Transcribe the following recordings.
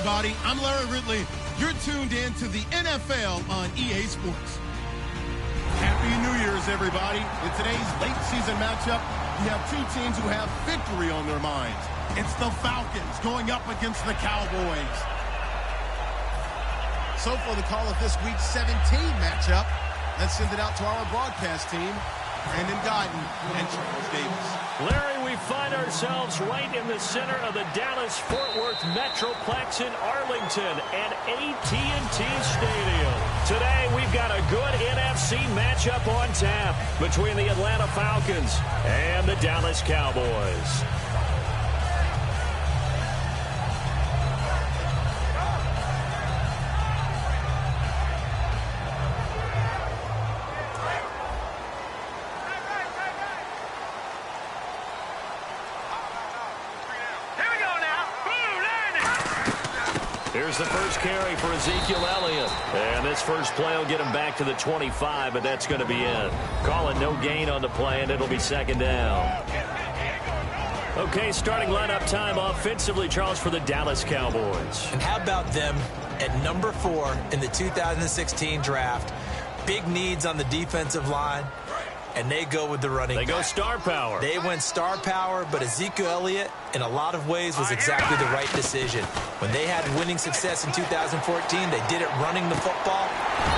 everybody. I'm Larry Ridley. You're tuned in to the NFL on EA Sports. Happy New Year's, everybody. In today's late season matchup, we have two teams who have victory on their minds. It's the Falcons going up against the Cowboys. So for the call of this week's 17 matchup, let's send it out to our broadcast team, Brandon Godden and Charles Davis. Larry, we find ourselves right in the center of the Dallas-Fort Worth Metroplex in Arlington and AT&T Stadium. Today, we've got a good NFC matchup on tap between the Atlanta Falcons and the Dallas Cowboys. Here's the first carry for Ezekiel Elliott. And this first play will get him back to the 25, but that's going to be it. Calling no gain on the play, and it'll be second down. Okay, starting lineup time offensively, Charles, for the Dallas Cowboys. And how about them at number 4 in the 2016 draft? Big needs on the defensive line. And they go with the running back. They go star power. They went star power, but Ezekiel Elliott, in a lot of ways, was exactly the right decision. When they had winning success in 2014, they did it running the football.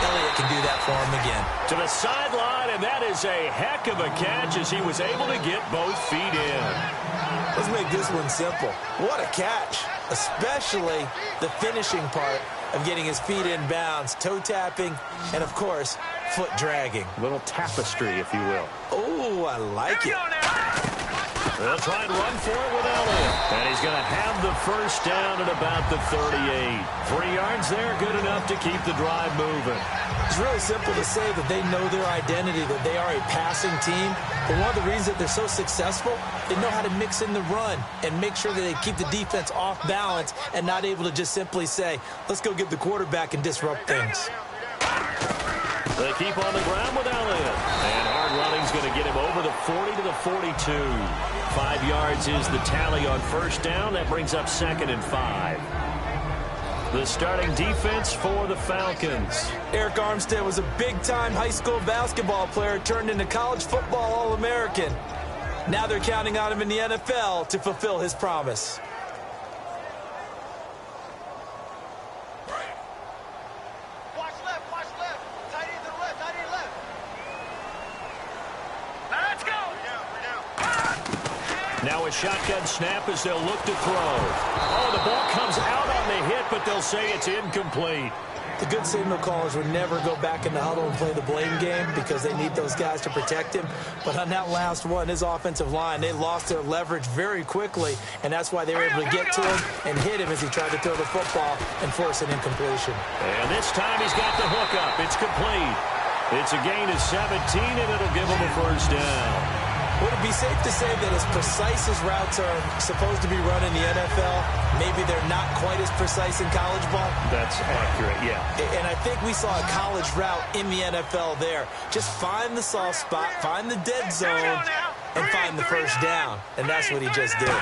Elliott can do that for them again. To the sideline, and that is a heck of a catch as he was able to get both feet in. Let's make this one simple. What a catch, especially the finishing part of getting his feet in bounds, toe tapping, and, of course, foot dragging. A little tapestry, if you will. Oh, I like it. They'll try and run for it with Elliott. And he's going to have the first down at about the 38. 3 yards there, good enough to keep the drive moving. It's really simple to say that they know their identity, that they are a passing team. But one of the reasons that they're so successful, they know how to mix in the run and make sure that they keep the defense off balance and not able to just simply say, let's go get the quarterback and disrupt things. They keep on the ground with Elliott. And hard running's going to get him over the 40 to the 42. 5 yards is the tally on first down. That brings up 2nd and 5. The starting defense for the Falcons. Eric Armstead was a big-time high school basketball player turned into college football All-American. Now they're counting on him in the NFL to fulfill his promise. Now a shotgun snap as they'll look to throw. Oh, the ball comes out on the hit, but they'll say it's incomplete. The good signal callers would never go back in the huddle and play the blame game because they need those guys to protect him. But on that last one, his offensive line, they lost their leverage very quickly, and that's why they were able to get to him and hit him as he tried to throw the football and force an incompletion. And this time he's got the hook up. It's complete. It's a gain of 17, and it'll give him a first down. Would it be safe to say that as precise as routes are supposed to be run in the NFL, maybe they're not quite as precise in college ball? That's accurate, yeah. And I think we saw a college route in the NFL there. Just find the soft spot, find the dead zone, and find the first down. And that's what he just did.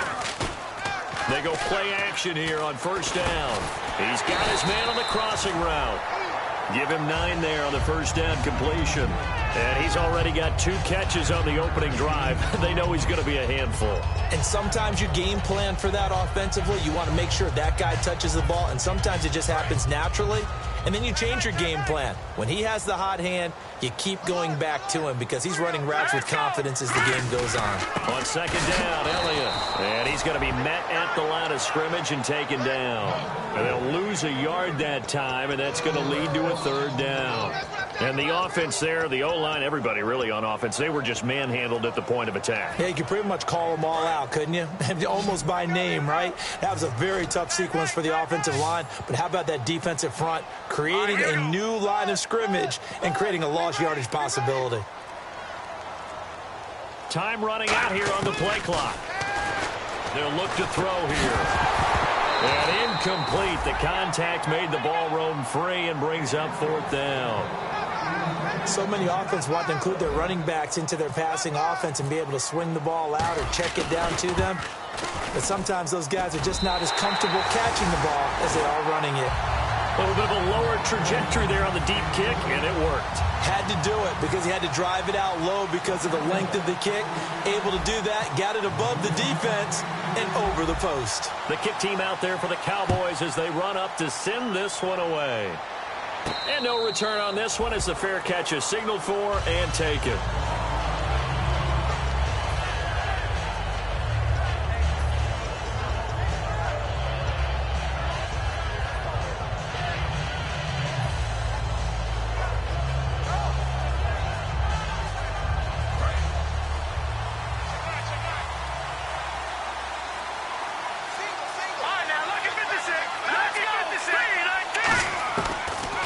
They go play action here on first down. He's got his man on the crossing route. Give him 9 there on the first down completion. And he's already got 2 catches on the opening drive. They know he's going to be a handful. And sometimes you game plan for that offensively. You want to make sure that guy touches the ball, and sometimes it just happens naturally. And then you change your game plan. When he has the hot hand, you keep going back to him because he's running routes with confidence as the game goes on. On second down, Elliott. And he's going to be met at the line of scrimmage and taken down. And they'll lose a yard that time, and that's going to lead to a 3rd down. And the offense there, the O-line, everybody really on offense, they were just manhandled at the point of attack. Yeah, you could pretty much call them all out, couldn't you? Almost by name, right? That was a very tough sequence for the offensive line. But how about that defensive front creating a new line of scrimmage and creating a lost yardage possibility? Time running out here on the play clock. They'll look to throw here. And incomplete. The contact made the ball roam free and brings up 4th down. So many offenses want to include their running backs into their passing offense and be able to swing the ball out or check it down to them. But sometimes those guys are just not as comfortable catching the ball as they are running it. A little bit of a lower trajectory there on the deep kick, and it worked. Had to do it because he had to drive it out low because of the length of the kick. Able to do that, got it above the defense and over the post. The kick team out there for the Cowboys as they run up to send this one away. And no return on this one as the fair catch is signaled for and taken.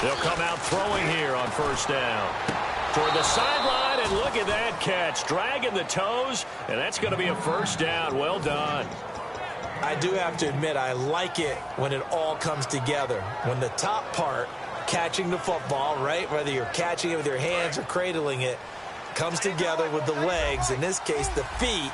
They'll come out throwing here on first down. Toward the sideline, and look at that catch. Dragging the toes, and that's going to be a first down. Well done. I do have to admit, I like it when it all comes together. When the top part, catching the football, right, whether you're catching it with your hands or cradling it, comes together with the legs, in this case the feet,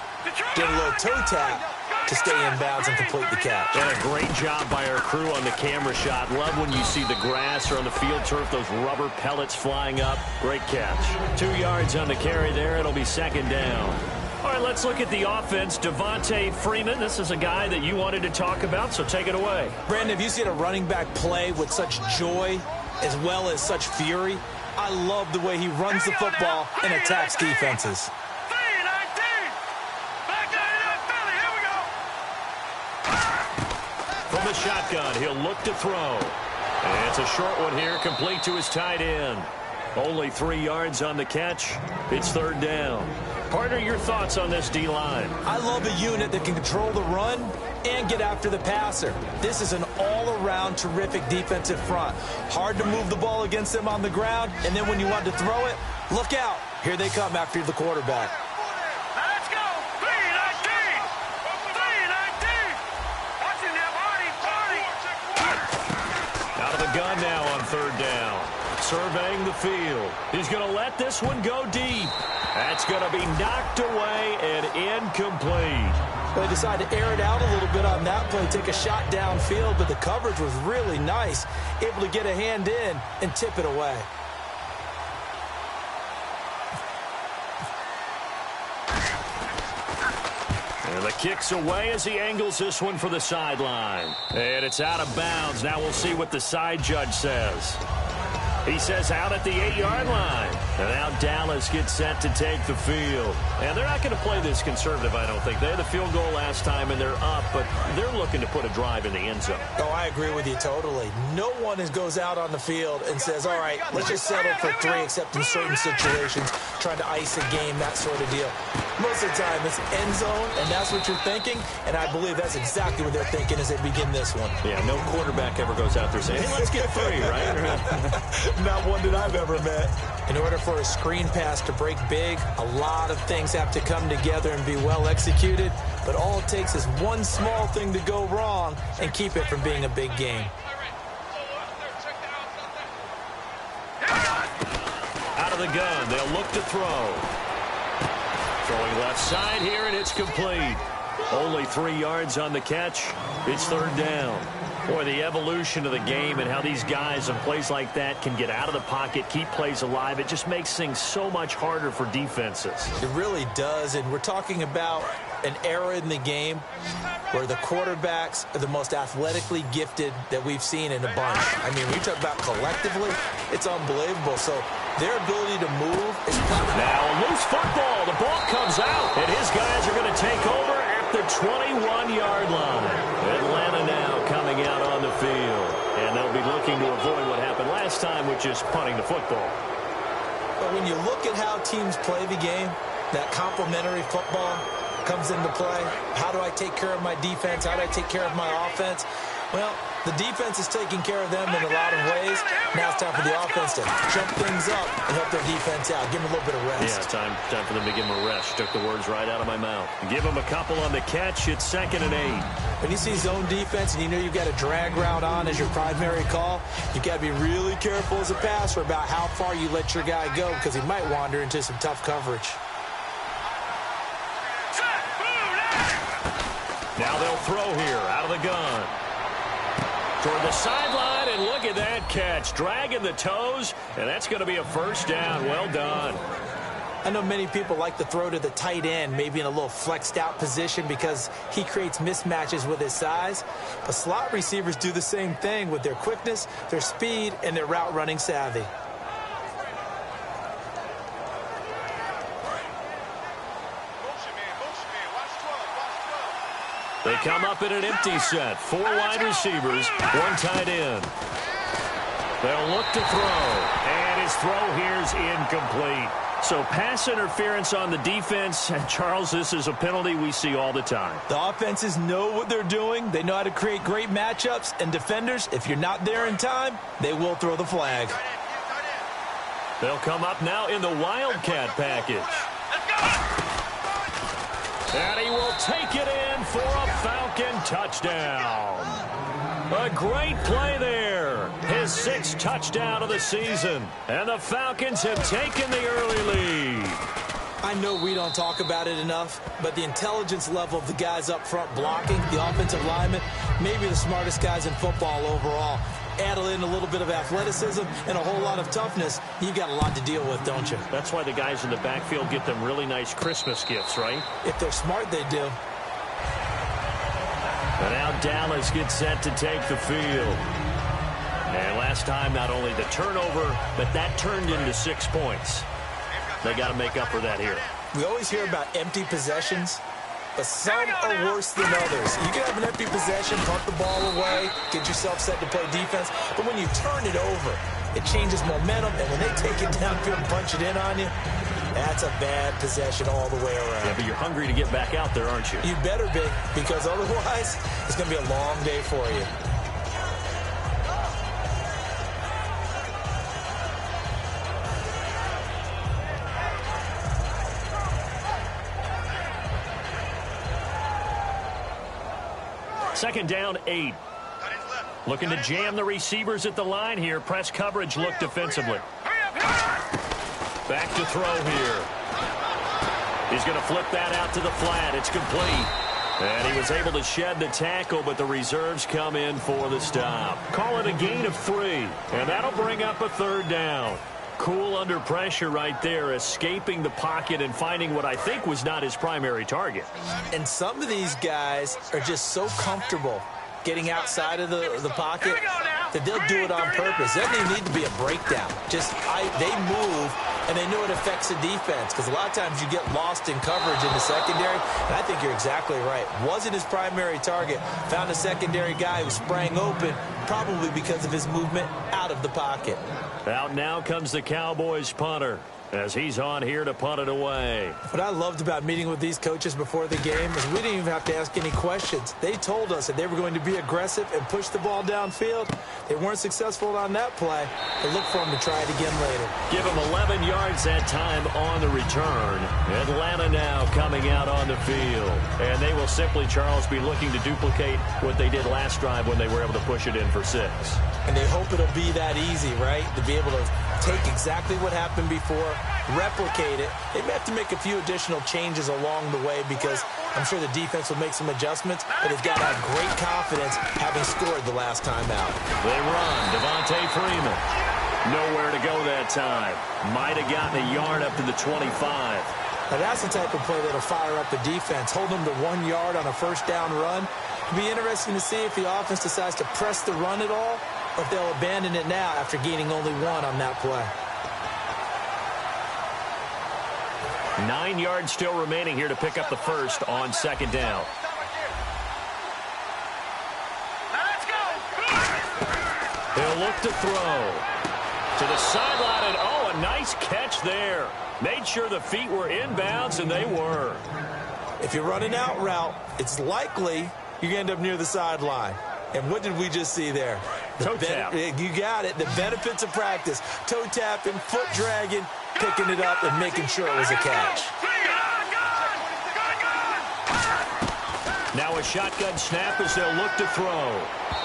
get a little toe tap to stay in bounds and complete the catch. And a great job by our crew on the camera shot. Love when you see the grass or on the field turf, those rubber pellets flying up. Great catch. 2 yards on the carry there. It'll be second down. All right, let's look at the offense. Devontae Freeman, this is a guy that you wanted to talk about, so take it away. Brandon, have you seen a running back play with such joy as well as such fury? I love the way he runs the football and attacks defenses. From the shotgun, he'll look to throw. And it's a short one here, complete to his tight end. Only 3 yards on the catch. It's third down. Partner, your thoughts on this D-line? I love a unit that can control the run and get after the passer. This is an all-around terrific defensive front. Hard to move the ball against them on the ground, and then when you want to throw it, look out. Here they come after the quarterback. Let's go. 3-19. 3-19. Watching that party. Out of the gun now on third down. Surveying the field. He's going to let this one go deep. That's going to be knocked away and incomplete. They decided to air it out a little bit on that play, take a shot downfield, but the coverage was really nice. Able to get a hand in and tip it away. And the kick's away as he angles this one for the sideline. And it's out of bounds. Now we'll see what the side judge says. He says out at the 8-yard line. And now Dallas gets set to take the field. And they're not going to play this conservative, I don't think. They had the field goal last time, and they're up, but they're looking to put a drive in the end zone. Oh, I agree with you totally. No one goes out on the field and says, all right, let's just settle for 3, except in certain situations, trying to ice a game, that sort of deal. Most of the time, it's end zone, and that's what you're thinking, and I believe that's exactly what they're thinking as they begin this one. Yeah, no quarterback ever goes out there saying, hey, let's get 3, right? Not one that I've ever met. In order for a screen pass to break big, a lot of things have to come together and be well executed, but all it takes is one small thing to go wrong and keep it from being a big game. Out of the gun, they'll look to throw. Throwing left side here, and it's complete. Only 3 yards on the catch. It's third down. Boy, the evolution of the game and how these guys in plays like that can get out of the pocket, keep plays alive, it just makes things so much harder for defenses. It really does, and we're talking about an era in the game where the quarterbacks are the most athletically gifted that we've seen in a bunch. I mean, when you talk about collectively, it's unbelievable. So their ability to move is probably... Now a loose football. The ball comes out, and his guys are going to take over at the 21-yard line. Atlanta now coming out on the field, and they'll be looking to avoid what happened last time, which is punting the football. But when you look at how teams play the game, that complementary football comes into play. How do I take care of my defense? How do I take care of my offense? Well, the defense is taking care of them in a lot of ways. Now it's time for the offense to jump things up and help their defense out. Give them a little bit of rest. Yeah, time for them to give them a rest. Took the words right out of my mouth. Give them a couple on the catch. It's 2nd and 8. When you see zone defense and you know you've got a drag route on as your primary call, you've got to be really careful as a passer about how far you let your guy go because he might wander into some tough coverage. Now they'll throw here out of the gun. Toward the sideline, and look at that catch. Dragging the toes, and that's going to be a first down. Well done. I know many people like to throw to the tight end, maybe in a little flexed out position because he creates mismatches with his size. But slot receivers do the same thing with their quickness, their speed, and their route running savvy. They come up in an empty set. 4 wide receivers, 1 tight end. They'll look to throw, and his throw here is incomplete. So pass interference on the defense. And Charles, this is a penalty we see all the time. The offenses know what they're doing. They know how to create great matchups. And defenders, if you're not there in time, they will throw the flag. They'll come up now in the Wildcat package. And he will take it in for a Falcon touchdown. A great play there. His 6th touchdown of the season. And the Falcons have taken the early lead. I know we don't talk about it enough, but the intelligence level of the guys up front blocking, the offensive linemen, maybe the smartest guys in football overall. Add in a little bit of athleticism and a whole lot of toughness, you've got a lot to deal with, don't you? That's why the guys in the backfield get them really nice Christmas gifts, right? If they're smart, they do. And now Dallas gets set to take the field. And last time, not only the turnover, but that turned into 6 points. They got to make up for that here. We always hear about empty possessions, but some are worse than others. You can have an empty possession, punt the ball away, get yourself set to play defense, but when you turn it over, it changes momentum, and when they take it downfield and punch it in on you, that's a bad possession all the way around. Yeah, but you're hungry to get back out there, aren't you? You better be, because otherwise, it's going to be a long day for you. Second down, 8. Looking to jam the receivers at the line here. Press coverage look defensively. Back to throw here. He's going to flip that out to the flat. It's complete. And he was able to shed the tackle, but the reserves come in for the stop. Call it a gain of 3. And that'll bring up a 3rd down. Cool under pressure right there, escaping the pocket and finding what I think was not his primary target. And some of these guys are just so comfortable getting outside of the pocket that they'll do it on purpose. There doesn't need to be a breakdown. They move, and they know it affects the defense because a lot of times you get lost in coverage in the secondary, and I think you're exactly right. Wasn't his primary target. Found a secondary guy who sprang open, probably because of his movement out of the pocket. Out now comes the Cowboys punter as he's on here to punt it away. What I loved about meeting with these coaches before the game is we didn't even have to ask any questions. They told us that they were going to be aggressive and push the ball downfield. They weren't successful on that play, but look for them to try it again later. Give them 11 yards that time on the return. Atlanta now coming out on the field. And they will simply, Charles, be looking to duplicate what they did last drive when they were able to push it in for 6. And they hope it'll be that easy, right? To be able to take exactly what happened before, replicate it. They may have to make a few additional changes along the way because I'm sure the defense will make some adjustments, but they've got to have great confidence having scored the last time out. They run. Devontae Freeman. Nowhere to go that time. Might have gotten a yard up to the 25. Now that's the type of play that'll fire up the defense. Hold them to 1 yard on a first down run. It'll be interesting to see if the offense decides to press the run at all, or if they'll abandon it now after gaining only 1 on that play. 9 yards still remaining here to pick up the first on 2nd down. He'll look to throw to the sideline, and oh, a nice catch there. Made sure the feet were inbounds, and they were. If you run an out route, it's likely you're going to end up near the sideline. And what did we just see there? Toe tap. You got it. The benefits of practice. Toe tapping, foot dragging, picking it up, and making sure it was a catch. Now a shotgun snap as they'll look to throw.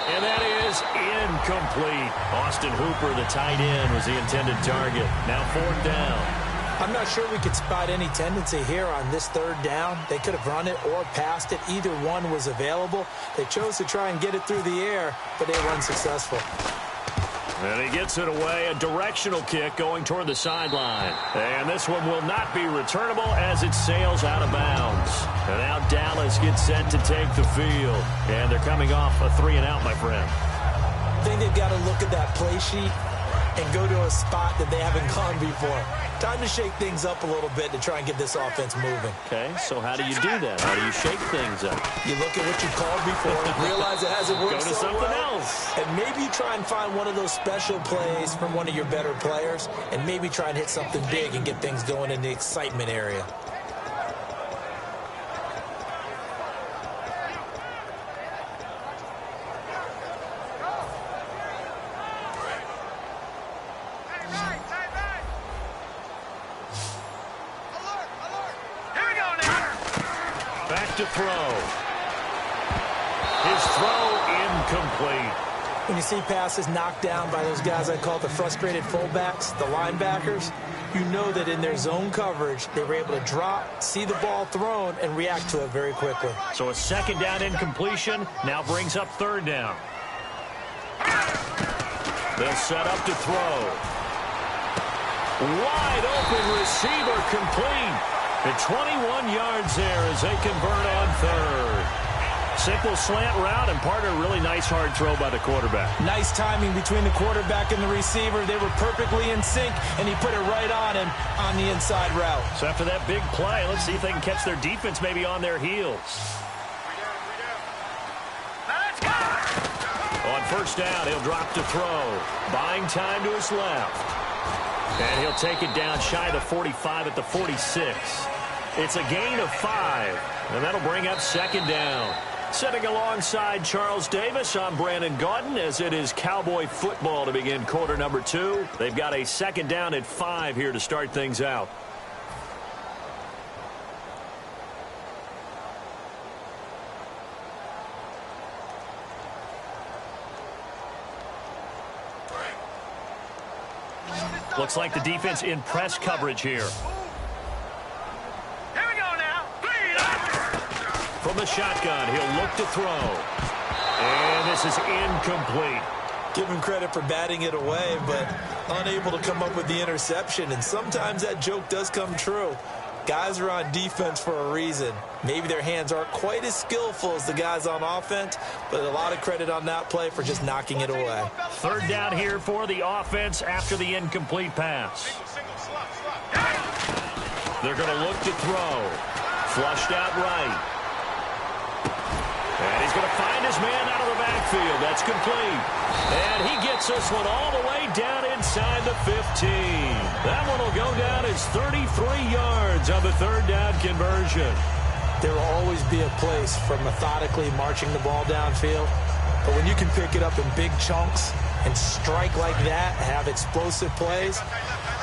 And that is incomplete. Austin Hooper, the tight end, was the intended target. Now 4th down. I'm not sure we could spot any tendency here on this 3rd down. They could have run it or passed it. Either one was available. They chose to try and get it through the air, but they were unsuccessful. And he gets it away, a directional kick going toward the sideline. And this one will not be returnable as it sails out of bounds. And now Dallas gets set to take the field. And they're coming off a 3-and-out, my friend. I think they've got to look at that play sheet and go to a spot that they haven't gone before. Time to shake things up a little bit to try and get this offense moving. Okay, so how do you do that? How do you shake things up? You look at what you called before, realize it hasn't worked Go to so something well, else. and maybe you try and find one of those special plays from one of your better players, and maybe try and hit something big and get things going in the excitement area. To throw. His throw incomplete. When you see passes knocked down by those guys I call the frustrated fullbacks, the linebackers, you know that in their zone coverage, they were able to drop, see the ball thrown, and react to it very quickly. So a 2nd down incompletion now brings up 3rd down. They'll set up to throw. Wide open receiver complete. At 21 yards there as they convert on 3rd. Simple slant route, and partner, really nice hard throw by the quarterback. Nice timing between the quarterback and the receiver. They were perfectly in sync, and he put it right on him on the inside route. So after that big play, let's see if they can catch their defense maybe on their heels. On 1st down, he'll drop to throw. Buying time to his left. And he'll take it down shy of the 45 at the 46. It's a gain of 5, and that'll bring up 2nd down. Sitting alongside Charles Davis, I'm Brandon Gaudin, as it is Cowboy football to begin quarter number 2. They've got a 2nd down at 5 here to start things out. Looks like the defense in press coverage here. Here we go now. From the shotgun, he'll look to throw. And this is incomplete. Give him credit for batting it away, but unable to come up with the interception. And sometimes that joke does come true. Guys are on defense for a reason. Maybe their hands aren't quite as skillful as the guys on offense, but a lot of credit on that play for just knocking it away. 3rd down here for the offense after the incomplete pass. They're going to look to throw. Flushed out right. And he's going to find his man out of the backfield. That's complete. And he gets this one all the way down inside the 15. That one will go down as 33 yards on the 3rd down conversion. There will always be a place for methodically marching the ball downfield. But when you can pick it up in big chunks and strike like that, have explosive plays,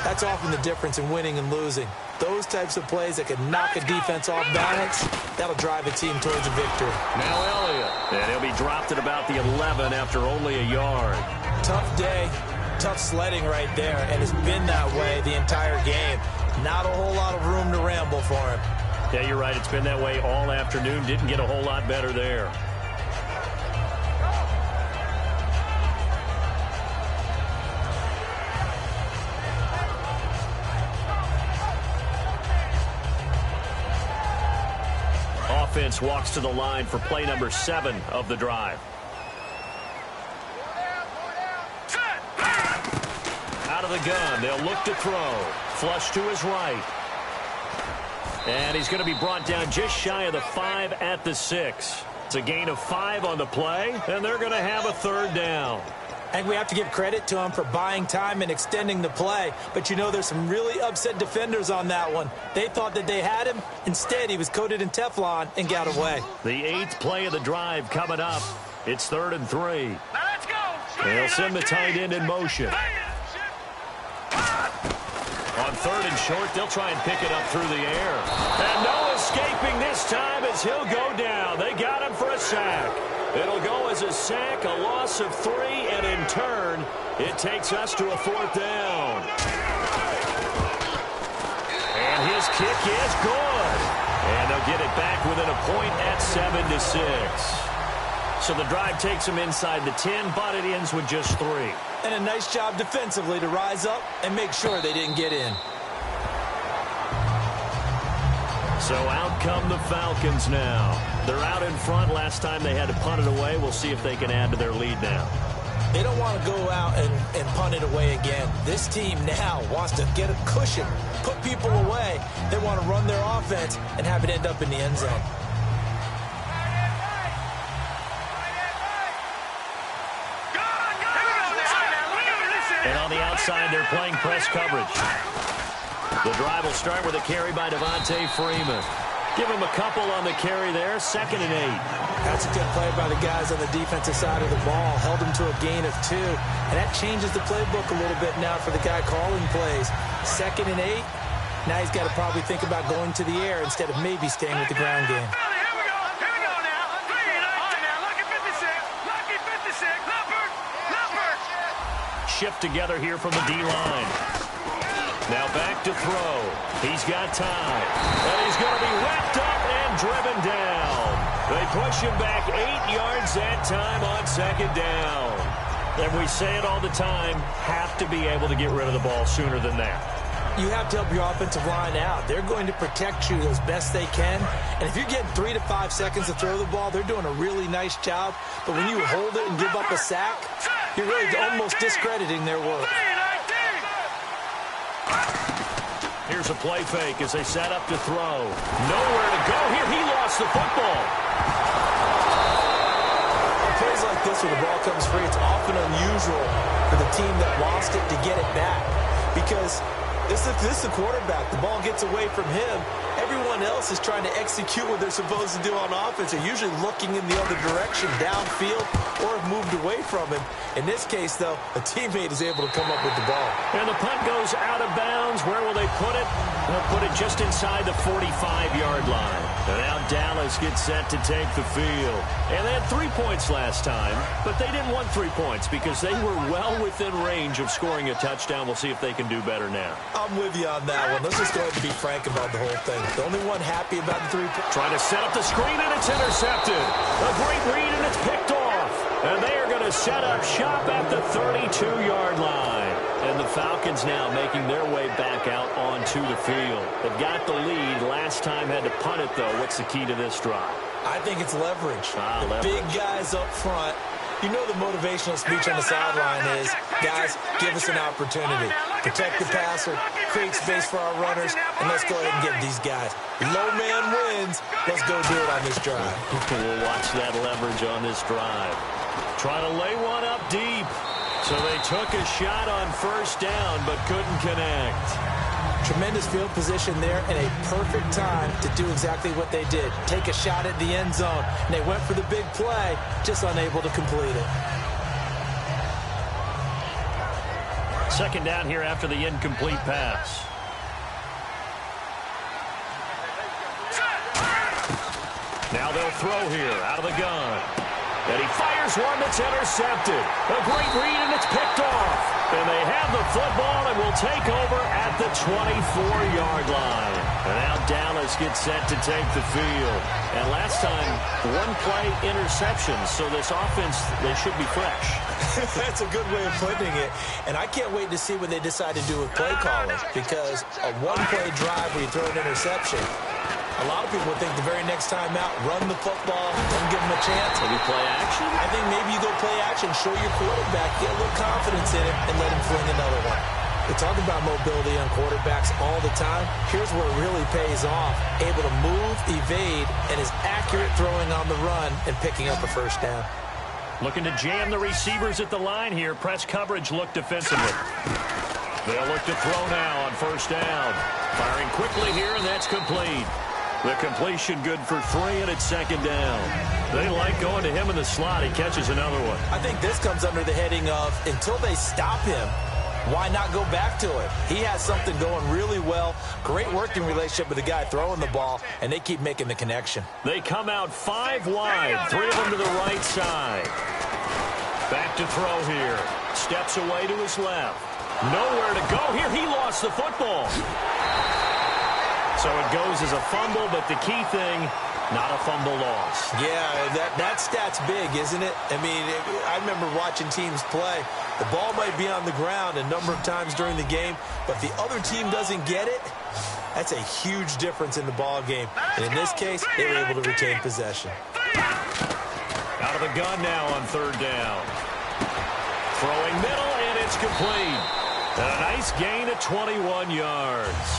that's often the difference in winning and losing. Those types of plays that can knock a defense off balance, that'll drive a team towards a victory. Now Elliott. And he'll be dropped at about the 11 after only a yard. Tough day, tough sledding right there, and it's been that way the entire game. Not a whole lot of room to ramble for him. Yeah, you're right. It's been that way all afternoon. Didn't get a whole lot better there. Offense walks to the line for play number 7 of the drive. Out of the gun, they'll look to throw. Flush to his right. And he's going to be brought down just shy of the 5 at the 6. It's a gain of 5 on the play, and they're going to have a 3rd down. I think we have to give credit to him for buying time and extending the play. But, you know, there's some really upset defenders on that one. They thought that they had him. Instead, he was coated in Teflon and got away. The 8th play of the drive coming up. It's 3rd and 3. Now let's go. They'll send the tight end in motion. On 3rd and short, they'll try and pick it up through the air. And no escaping this time as he'll go down. They got him for a sack. It'll go as a sack, a loss of 3, and in turn, it takes us to a 4th down. And his kick is good. And they'll get it back within a point at 7-6. So the drive takes them inside the 10, but it ends with just 3. And a nice job defensively to rise up and make sure they didn't get in. So out come the Falcons now. They're out in front. Last time they had to punt it away. We'll see if they can add to their lead now. They don't want to go out and punt it away again. This team now wants to get a cushion, put people away. They want to run their offense and have it end up in the end zone. And on the outside, they're playing press coverage. The drive will start with a carry by Devontae Freeman. Give him a couple on the carry there. 2nd and 8. That's a good play by the guys on the defensive side of the ball. Held him to a gain of 2. And that changes the playbook a little bit now for the guy calling plays. 2nd and 8. Now he's got to probably think about going to the air instead of maybe staying with the ground game. Shift together here from the D-line. Now back to throw. He's got time. And he's going to be wrapped up and driven down. They push him back 8 yards that time on 2nd down. And we say it all the time, have to be able to get rid of the ball sooner than that. You have to help your offensive line out. They're going to protect you as best they can. And if you're getting 3 to 5 seconds to throw the ball, they're doing a really nice job. But when you hold it and give up a sack, you're really almost discrediting their work. Here's a play fake as they set up to throw. Nowhere to go here. He lost the football. Plays like this where the ball comes free, it's often unusual for the team that lost it to get it back. Because this is the quarterback. The ball gets away from him. Everyone else is trying to execute what they're supposed to do on offense. They're usually looking in the other direction, downfield, or have moved away from him. In this case, though, a teammate is able to come up with the ball. And the punt goes out of bounds. Where will they put it? They'll put it just inside the 45-yard line. And now Dallas gets set to take the field. And they had 3 points last time, but they didn't want 3 points because they were well within range of scoring a touchdown. We'll see if they can do better now. I'm with you on that one. Let's just go ahead and be frank about the whole thing. The only one happy about the 3 points. Trying to set up the screen, and it's intercepted. A great read, and it's picked off. And they are going to set up shop at the 32-yard line. And the Falcons now making their way back out onto the field. They've got the lead. Last time had to punt it, though. What's the key to this drive? I think it's leverage. Leverage. Big guys up front. You know the motivational speech on the sideline is, guys, give us an opportunity. Protect the passer, create space for our runners, and let's go ahead and get these guys. Low man wins. Let's go do it on this drive. We'll watch that leverage on this drive. Trying to lay one up deep. So they took a shot on 1st down, but couldn't connect. Tremendous field position there and a perfect time to do exactly what they did. Take a shot at the end zone. And they went for the big play, just unable to complete it. 2nd down here after the incomplete pass. Now they'll throw here out of the gun. And he fires one that's intercepted. A great read, and it's picked off. And they have the football and will take over at the 24-yard line. And now Dallas gets set to take the field. And last time, 1-play interception. So this offense, they should be fresh. That's a good way of putting it. And I can't wait to see what they decide to do with play calling. Because a 1-play drive where you throw an interception, a lot of people would think the very next time out, run the football, don't give them a chance. Maybe play action? I think maybe you go play action, show your quarterback, get a little confidence in him, and let him fling another one. We talk about mobility on quarterbacks all the time. Here's where it really pays off. Able to move, evade, and is accurate throwing on the run and picking up a 1st down. Looking to jam the receivers at the line here. Press coverage look defensively. They'll look to throw now on 1st down. Firing quickly here, and that's complete. The completion good for 3, and it's 2nd down. They like going to him in the slot. He catches another one. I think this comes under the heading of until they stop him, why not go back to it? He has something going really well. Great working relationship with the guy throwing the ball, and they keep making the connection. They come out 5 wide, 3 of them to the right side. Back to throw here. Steps away to his left. Nowhere to go here. He lost the football. So it goes as a fumble, but the key thing, not a fumble loss. Yeah, that stat's big, isn't it? I mean, I remember watching teams play. The ball might be on the ground a number of times during the game, but if the other team doesn't get it, that's a huge difference in the ball game. And in this case, they were able to retain possession. Out of the gun now on 3rd down. Throwing middle, and it's complete. And a nice gain of 21 yards.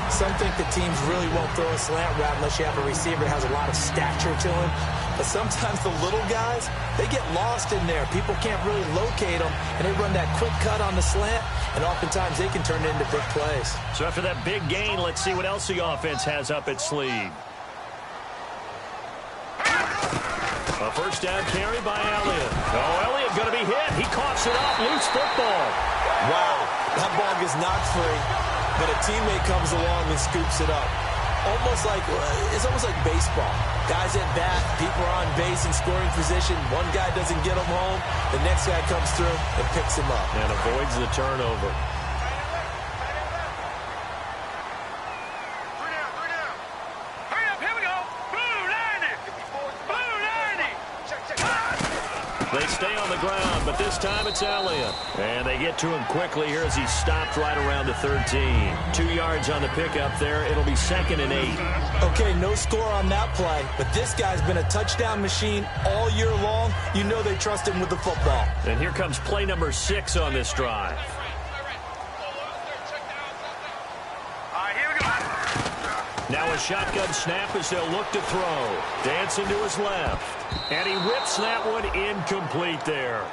Some think the teams really won't throw a slant route unless you have a receiver that has a lot of stature to him. But sometimes the little guys, they get lost in there. People can't really locate them, and they run that quick cut on the slant, and oftentimes they can turn it into big plays. So after that big gain, let's see what else the offense has up its sleeve. A 1st down carry by Elliott. Oh, Elliott going to be hit. He coughs it up. Loose football. Wow, that ball gets knocked free, but a teammate comes along and scoops it up. It's almost like baseball. Guys at bat, people are on base in scoring position. One guy doesn't get him home. The next guy comes through and picks him up. And avoids the turnover. They stay on the ground, but this time it's Elliott. And they get to him quickly here as he stopped right around the 13. 2 yards on the pickup there. It'll be 2nd and 8. Okay, no score on that play, but this guy's been a touchdown machine all year long. You know they trust him with the football. And here comes play number 6 on this drive. Now a shotgun snap as they'll look to throw. Dancing to his left. And he whips that one incomplete there.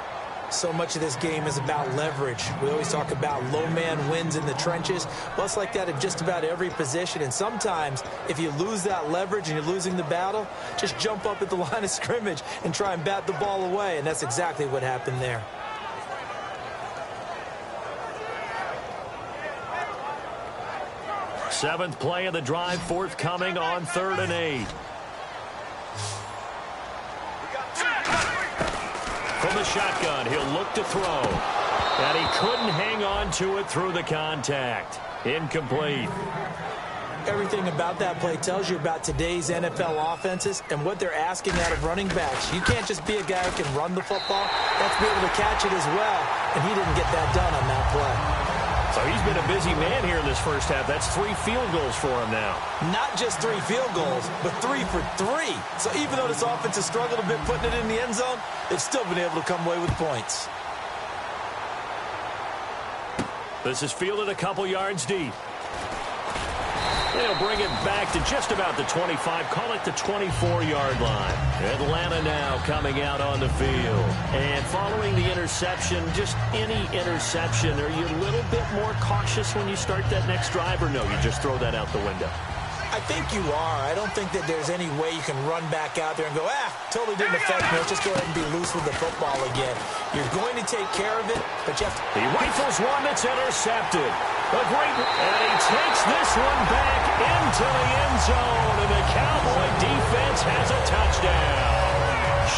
So much of this game is about leverage. We always talk about low man wins in the trenches. Well, it's like that at just about every position. And sometimes, if you lose that leverage and you're losing the battle, just jump up at the line of scrimmage and try and bat the ball away. And that's exactly what happened there. Seventh play of the drive forthcoming on 3rd and 8. From the shotgun, he'll look to throw. And he couldn't hang on to it through the contact. Incomplete. Everything about that play tells you about today's NFL offenses and what they're asking out of running backs. You can't just be a guy who can run the football. You have to be able to catch it as well. And he didn't get that done on that play. So he's been a busy man here in this first half. That's 3 field goals for him now. Not just 3 field goals, but 3 for 3. So even though this offense has struggled a bit putting it in the end zone, they've still been able to come away with points. This is fielded a couple yards deep. They'll bring it back to just about the 25. Call it the 24-yard line. Atlanta now coming out on the field. And following the interception, just any interception, are you a little bit more cautious when you start that next drive, or no, you just throw that out the window? I think you are. I don't think that there's any way you can run back out there and go, totally didn't affect me. Let's just go ahead and be loose with the football again. You're going to take care of it, but you have to... He rifles one that's intercepted. A great... And he takes this one back into the end zone, and the Cowboy defense has a touchdown.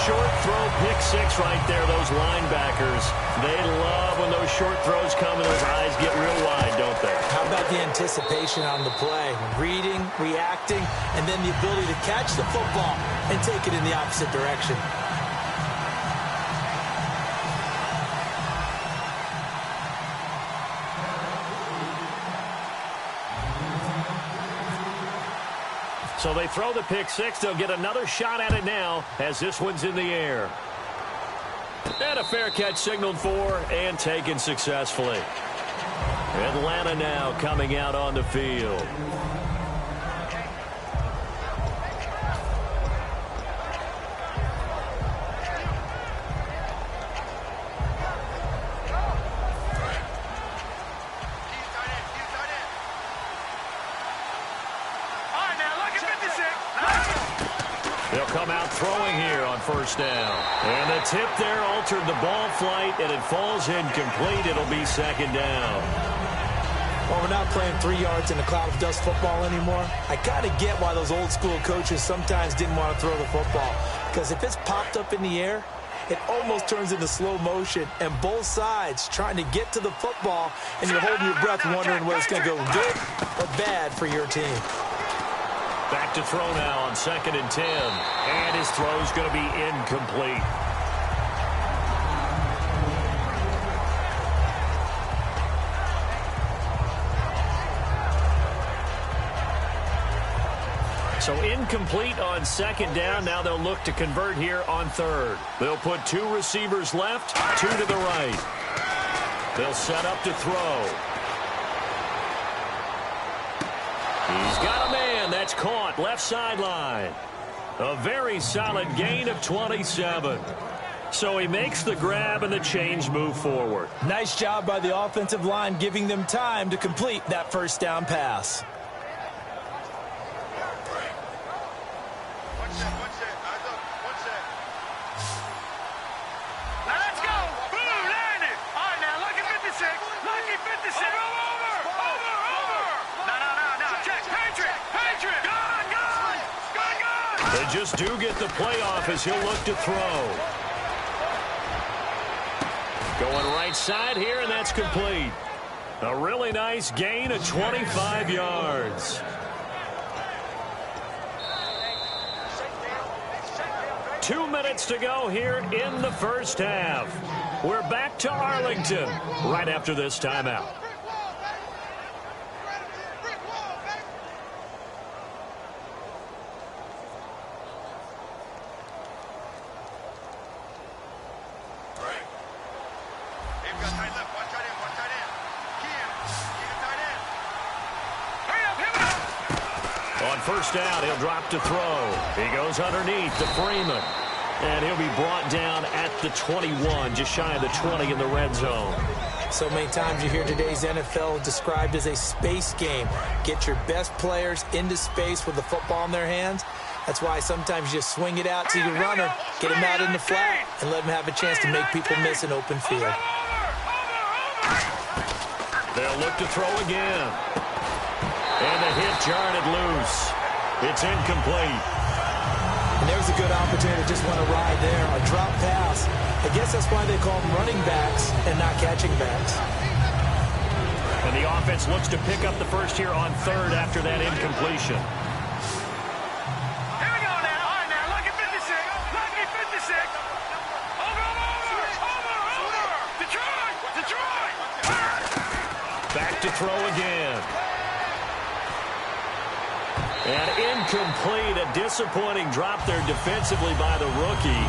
Short throw, pick 6 right there, those linebackers. They love when those short throws come and those eyes get real wide, don't they? How about the anticipation on the play? Reading, reacting, and then the ability to catch the football and take it in the opposite direction. So they throw the pick 6. They'll get another shot at it now as this one's in the air. And a fair catch signaled for and taken successfully. Atlanta now coming out on the field. first down. And the tip there altered the ball flight, and it falls incomplete. It'll be second down. Well, we're not playing 3 yards in a cloud of dust football anymore. I kind of get why those old school coaches sometimes didn't want to throw the football. Because if it's popped up in the air, it almost turns into slow motion, and both sides trying to get to the football, and you're holding your breath wondering whether it's going to go good or bad for your team. Back to throw now on 2nd and 10. And his throw's going to be incomplete. So incomplete on 2nd down. Now they'll look to convert here on 3rd. They'll put 2 receivers left, 2 to the right. They'll set up to throw. He's got a man. That's caught left sideline. A very solid gain of 27. So he makes the grab and the change move forward. Nice job by the offensive line giving them time to complete that first down pass. They just do get the playoff as he'll look to throw. Going right side here, and that's complete. A really nice gain of 25 yards. Two minutes to go here in the first half. We're back to Arlington right after this timeout. First down, he'll drop to throw. He goes underneath to Freeman. And he'll be brought down at the 21, just shy of the 20 in the red zone. So many times you hear today's NFL described as a space game. Get your best players into space with the football in their hands. That's why sometimes you just swing it out to your runner, get him out in the flat, and let him have a chance to make people miss an open field. They'll look to throw again. And the hit jarred it loose. It's incomplete. And there's a good opportunity to just want to ride there. A drop pass. I guess that's why they call them running backs and not catching backs. And the offense looks to pick up the first here on 3rd after that incompletion. Here we go now. All right, now, lucky 56. Lucky 56. Over. Detroit. Back to throw again. And incomplete, a disappointing drop there defensively by the rookie.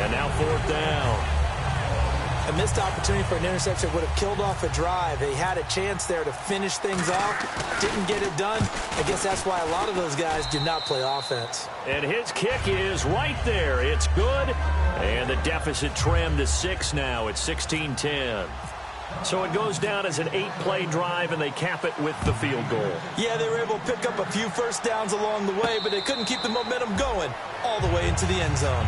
And now 4th down. A missed opportunity for an interception would have killed off a drive. They had a chance there to finish things off. Didn't get it done. I guess that's why a lot of those guys do not play offense. And his kick is right there. It's good. And the deficit trimmed to 6 now. It's 16-10. So it goes down as an 8-play drive, and they cap it with the field goal. Yeah, they were able to pick up a few first downs along the way, but they couldn't keep the momentum going all the way into the end zone.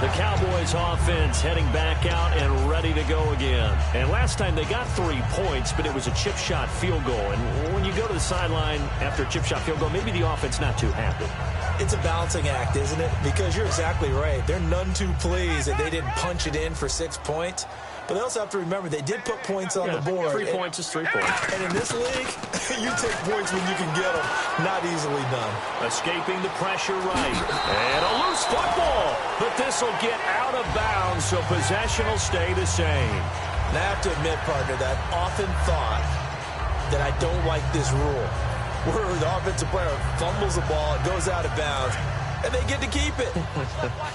The Cowboys offense heading back out and ready to go again. And last time they got 3 points, but it was a chip shot field goal. And when you go to the sideline after a chip shot field goal, maybe the offense not too happy. It's a balancing act, isn't it? Because you're exactly right. They're none too pleased that they didn't punch it in for 6 points. But they also have to remember they did put points on the board. 3 points is 3 points. And in this league, you take points when you can get them. Not easily done. Escaping the pressure right. And a loose football. But this will get out of bounds, so possession will stay the same. And I have to admit, partner, that I've often thought that I don't like this rule. Where the offensive player fumbles the ball, it goes out of bounds, and they get to keep it.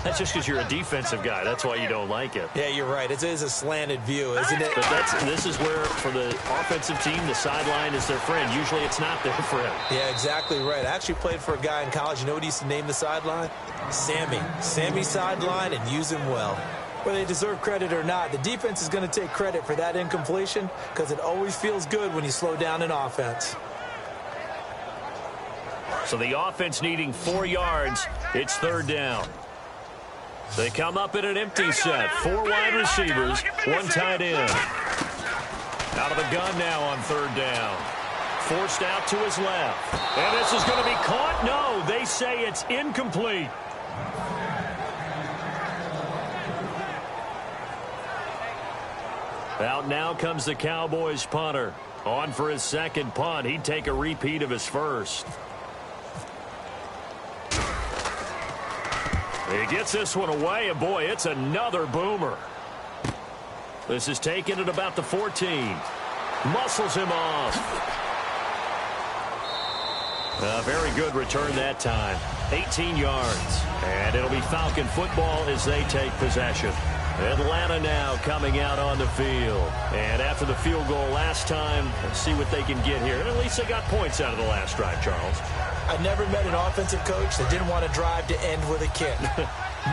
That's just because you're a defensive guy. That's why you don't like it. Yeah, you're right. It is a slanted view, isn't it? But this is where, for the offensive team, the sideline is their friend. Usually it's not their friend. Yeah, exactly right. I actually played for a guy in college. You know what he used to name the sideline? Sammy. Sammy's sideline, and use him well. Whether they deserve credit or not, the defense is going to take credit for that incompletion because it always feels good when you slow down an offense. So the offense needing 4 yards. It's 3rd down. They come up in an empty set. 4 wide receivers, 1 tight end. Out of the gun now on 3rd down. Forced out to his left. And this is going to be caught. No, they say it's incomplete. Out now comes the Cowboys punter. On for his 2nd punt. He'd take a repeat of his 1st. He gets this one away, and boy, it's another boomer. This is taken at about the 14. Muscles him off. A very good return that time. 18 yards. And it'll be Falcon football as they take possession. Atlanta now coming out on the field. And after the field goal last time, let's see what they can get here. And at least they got points out of the last drive, Charles. I never met an offensive coach that didn't want to drive to end with a kick.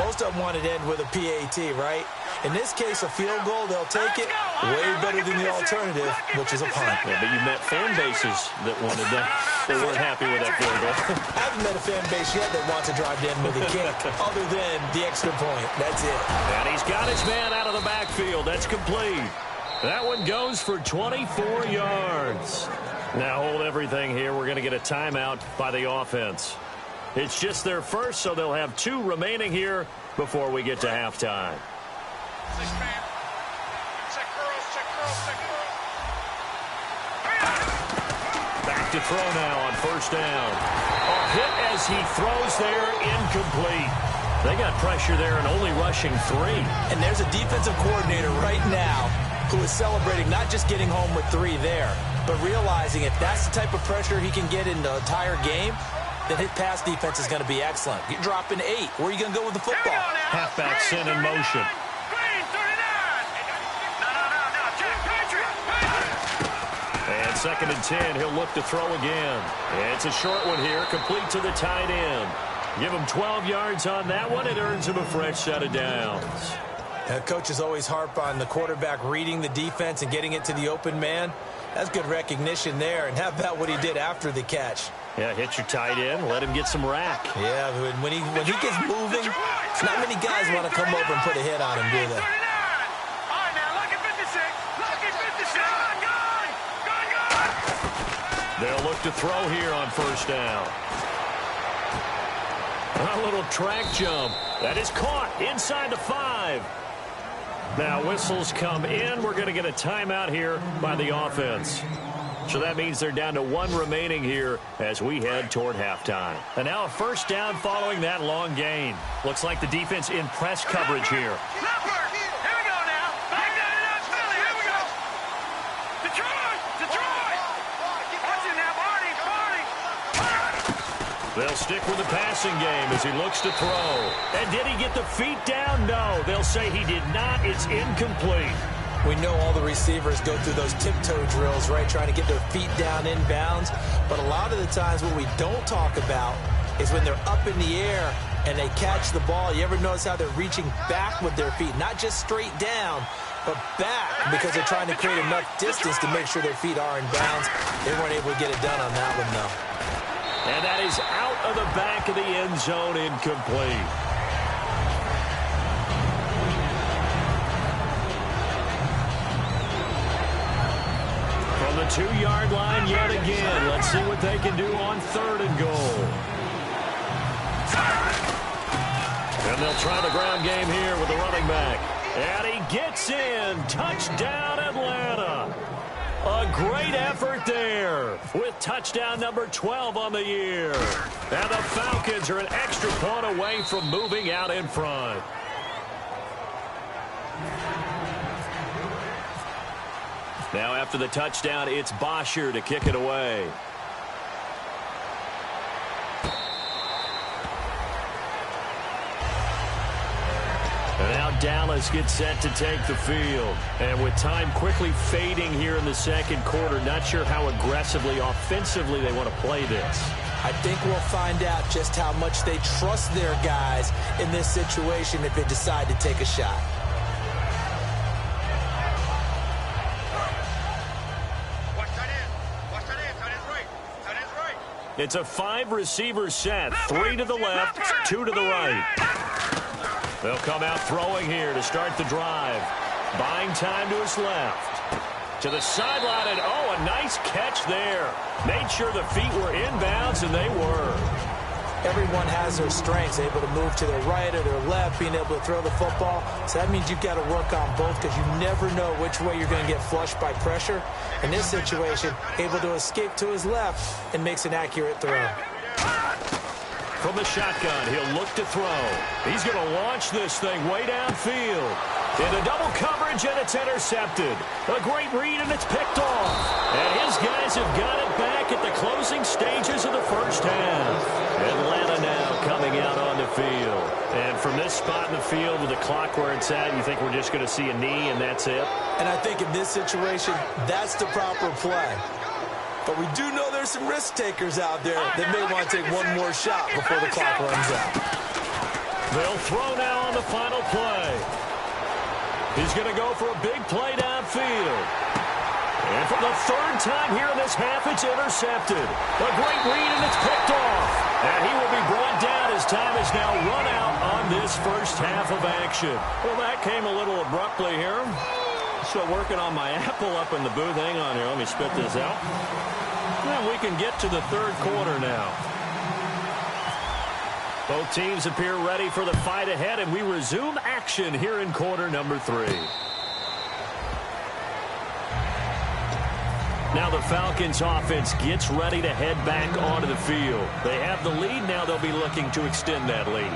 Most of them wanted to end with a PAT, right? In this case, a field goal, they'll take it. Way better than the alternative, which is a punt. Yeah, but you met fan bases that wanted that. They weren't happy with that field goal. I haven't met a fan base yet that wants to drive to end with a kick, other than the extra point. That's it. And he's got his man out of the backfield. That's complete. That one goes for 24 yards. Now hold everything here. We're going to get a timeout by the offense. It's just their first, so they'll have 2 remaining here before we get to halftime. Back to throw now on 1st down. A hit as he throws there, incomplete. They got pressure there and only rushing 3. And there's a defensive coordinator right now who is celebrating not just getting home with 3 there, but realizing if that's the type of pressure he can get in the entire game, then his pass defense is going to be excellent. You're dropping 8. Where are you going to go with the football? Halfback sent in motion. And 2nd and 10, he'll look to throw again. It's a short one here, complete to the tight end. Give him 12 yards on that one. It earns him a fresh set of downs. Coaches always harp on the quarterback reading the defense and getting it to the open man. That's good recognition there. And how about what he did after the catch? Yeah, hit your tight end, let him get some rack. Yeah, when he gets moving, not many guys want to come over and put a hit on him, do they? They'll look to throw here on 1st down. A little track jump. That is caught inside the 5. Now whistles come in. We're going to get a timeout here by the offense. So that means they're down to 1 remaining here as we head toward halftime. And now a 1st down following that long gain. Looks like the defense in press coverage here. They'll stick with the passing game as he looks to throw. And did he get the feet down? No. They'll say he did not. It's incomplete. We know all the receivers go through those tiptoe drills, right, trying to get their feet down inbounds. But a lot of the times what we don't talk about is when they're up in the air and they catch the ball. You ever notice how they're reaching back with their feet? Not just straight down, but back, because they're trying to create enough distance to make sure their feet are in bounds. They weren't able to get it done on that one, though. And that is out of the back of the end zone, incomplete. From the 2-yard line yet again. Let's see what they can do on 3rd and goal. And they'll try the ground game here with the running back. And he gets in. Touchdown, Atlanta. A great effort there with touchdown number 12 on the year. And the Falcons are an extra point away from moving out in front. Now after the touchdown, it's Bosher to kick it away. And now Dallas gets set to take the field. And with time quickly fading here in the 2nd quarter, not sure how aggressively, offensively they want to play this. I think we'll find out just how much they trust their guys in this situation if they decide to take a shot. It's a 5-receiver set, 3 to the left, 2 to the right. They'll come out throwing here to start the drive. Buying time to his left. To the sideline, and oh, a nice catch there. Made sure the feet were inbounds, and they were. Everyone has their strengths, able to move to their right or their left, being able to throw the football. So that means you've got to work on both because you never know which way you're going to get flushed by pressure. In this situation, able to escape to his left and makes an accurate throw. From the shotgun, he'll look to throw. He's going to launch this thing way downfield. Into double coverage, and it's intercepted. A great read, and it's picked off. And his guys have got it back at the closing stages of the first half. Atlanta now coming out on the field. And from this spot in the field with the clock where it's at, you think we're just going to see a knee, and that's it? And I think in this situation, that's the proper play. But we do know there's some risk takers out there that may want to take one more shot before the clock runs out. They'll throw now on the final play. He's going to go for a big play downfield. And for the third time here in this half, it's intercepted. A great read, and it's picked off. And he will be brought down as time is now run out on this first half of action. Well, that came a little abruptly here. Still working on my apple up in the booth. Hang on here. Let me spit this out. And we can get to the third quarter now. Both teams appear ready for the fight ahead, and we resume action here in quarter number 3. Now the Falcons offense gets ready to head back onto the field. They have the lead. Now they'll be looking to extend that lead.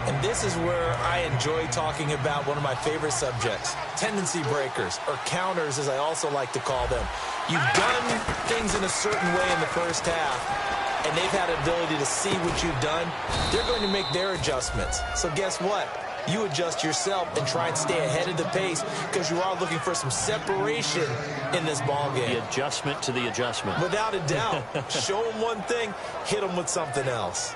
And this is where I enjoy talking about one of my favorite subjects, tendency breakers, or counters as I also like to call them. You've done things in a certain way in the first half, and they've had an ability to see what you've done. They're going to make their adjustments. So guess what? You adjust yourself and try and stay ahead of the pace because you are looking for some separation in this ball game. The adjustment to the adjustment. Without a doubt. Show them one thing, hit them with something else.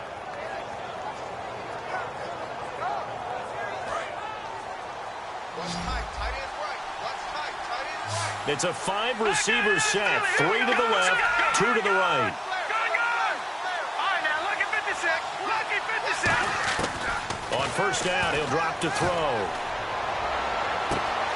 It's a 5-receiver set. 3 to the left, 2 to the right. On first down, he'll drop to throw.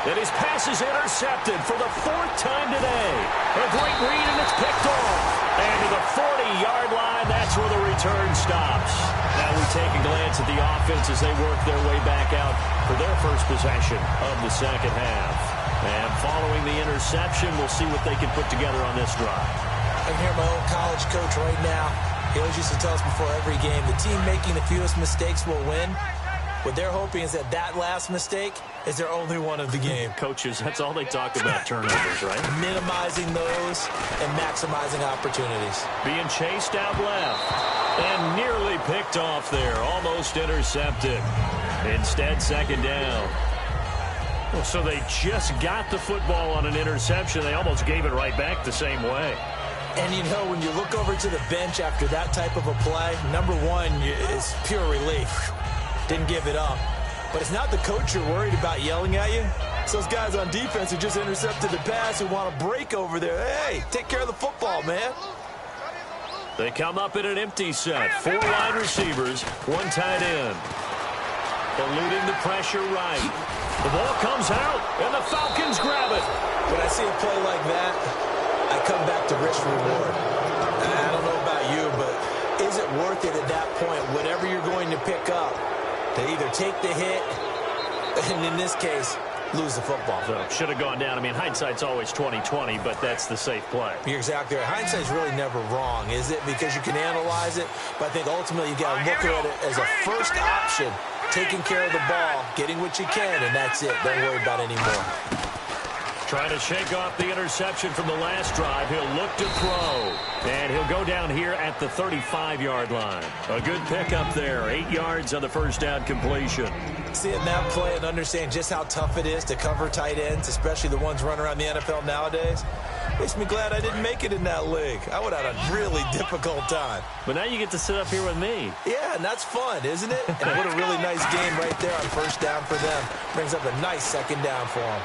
And his pass is intercepted for the 4th time today. A great read, and it's picked off. And to the 40-yard line, that's where the return stops. Now we take a glance at the offense as they work their way back out for their first possession of the second half. And following the interception, we'll see what they can put together on this drive. I can hear my old college coach right now. He always used to tell us before every game, the team making the fewest mistakes will win. What they're hoping is that last mistake is their only one of the game. Coaches, that's all they talk about, turnovers, right? Minimizing those and maximizing opportunities. Being chased out left and nearly picked off there. Almost intercepted. Instead, second down. Well, so they just got the football on an interception. They almost gave it right back the same way. And, you know, when you look over to the bench after that type of a play, number one is pure relief. Didn't give it up. But it's not the coach you're worried about yelling at you. It's those guys on defense who just intercepted the pass who want to break over there. Hey, take care of the football, man. They come up in an empty set. 4 wide receivers, 1 tight end. Eluding the pressure right. The ball comes out, and the Falcons grab it. When I see a play like that, I come back to risk reward. I don't know about you, but is it worth it at that point, whatever you're going to pick up, to either take the hit, and in this case, lose the football? So should have gone down. I mean, hindsight's always 20/20, but that's the safe play. You're exactly right. Hindsight's really never wrong, is it? Because you can analyze it, but I think ultimately you got to look at it as a first option. Taking care of the ball, getting what you can, and that's it. Don't worry about it anymore. Trying to shake off the interception from the last drive. He'll look to throw. And he'll go down here at the 35-yard line. A good pickup there. 8 yards on the first down completion. Seeing that play and understand just how tough it is to cover tight ends, especially the ones running around the NFL nowadays, makes me glad I didn't make it in that league. I would have had a really difficult time. But now you get to sit up here with me. Yeah, and that's fun, isn't it? And what a really nice game right there on first down for them. Brings up a nice second down for them.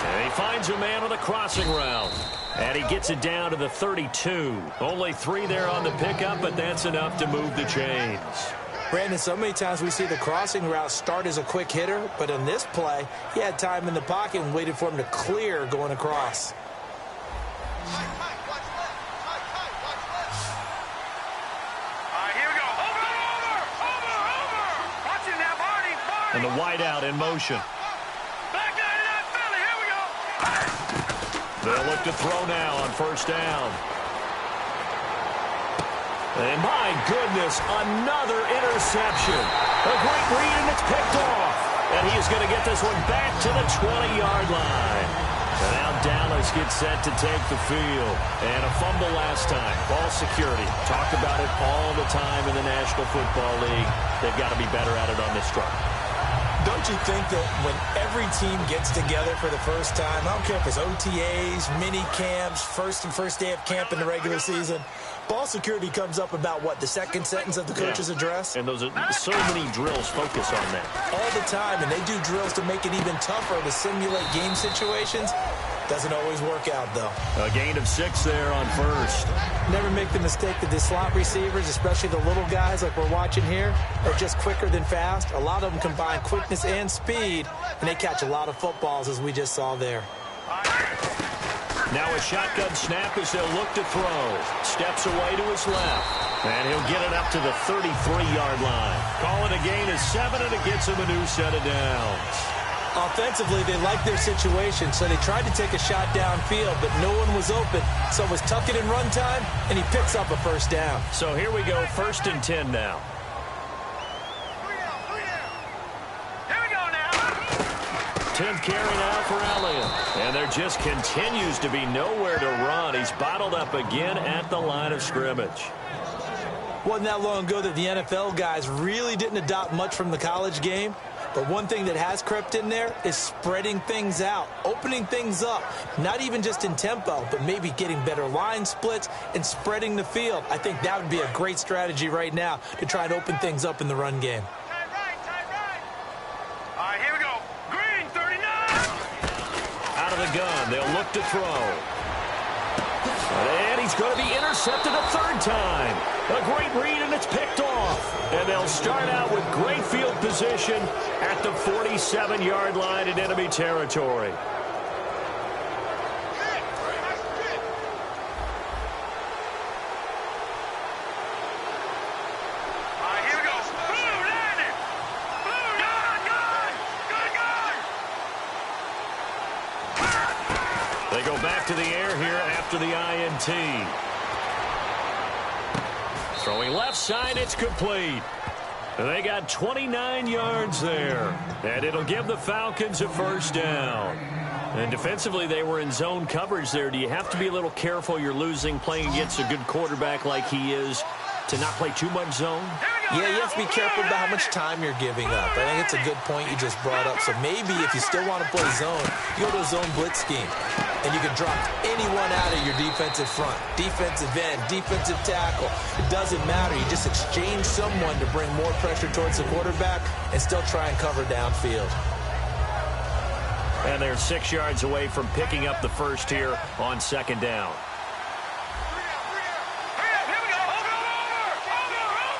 And he finds a man on the crossing route. And he gets it down to the 32. Only 3 there on the pickup, but that's enough to move the chains. Brandon, so many times we see the crossing route start as a quick hitter, but in this play, he had time in the pocket and waited for him to clear going across. And the wideout in motion. Back out of that Philly. Here we go. They'll look to throw now on first down. And my goodness, another interception. A great read, and it's picked off. And he is going to get this one back to the 20-yard line. And now Dallas gets set to take the field. And a fumble last time. Ball security. Talk about it all the time in the National Football League. They've got to be better at it on this drive. Don't you think that when every team gets together for the first time, I don't care if it's OTAs, mini camps, first day of camp in the regular season, ball security comes up about, what, the second sentence of the coach's address? And those are so many drills focus on that. All the time, and they do drills to make it even tougher to simulate game situations. Doesn't always work out, though. A gain of 6 there on first. Never make the mistake that the slot receivers, especially the little guys like we're watching here, are just quicker than fast. A lot of them combine quickness and speed, and they catch a lot of footballs, as we just saw there. Now a shotgun snap as they'll look to throw. Steps away to his left. And he'll get it up to the 33-yard line. Call it a gain of 7, and it gets him a new set of downs. Offensively, they liked their situation, so they tried to take a shot downfield, but no one was open. So it was tuck it in run time, and he picks up a first down. So here we go, 1st and 10 now. Here we go now. 10th carry now for Elliott. And there just continues to be nowhere to run. He's bottled up again at the line of scrimmage. Wasn't that long ago that the NFL guys really didn't adopt much from the college game. But one thing that has crept in there is spreading things out, opening things up, not even just in tempo, but maybe getting better line splits and spreading the field. I think that would be a great strategy right now to try and open things up in the run game. Tight right. All right, here we go. Green, 39. Out of the gun, they'll look to throw. And he's going to be intercepted a 3rd time. A great read, and it's picked off. And they'll start out with great field position at the 47-yard line in enemy territory. All right, here we go. Blue, landing. Blue, good. They go back to the air here after the INT. Throwing left side, it's complete. They got 29 yards there. And it'll give the Falcons a first down. And defensively, they were in zone coverage there. Do you have to be a little careful? You're losing, playing against a good quarterback like he is, to not play too much zone? Yeah, you have to be careful about how much time you're giving up. I think it's a good point you just brought up. So maybe if you still want to play zone, you go to a zone blitz scheme. And you can drop anyone out of your defensive front. Defensive end, defensive tackle. It doesn't matter. You just exchange someone to bring more pressure towards the quarterback and still try and cover downfield. And they're 6 yards away from picking up the first here on 2nd down.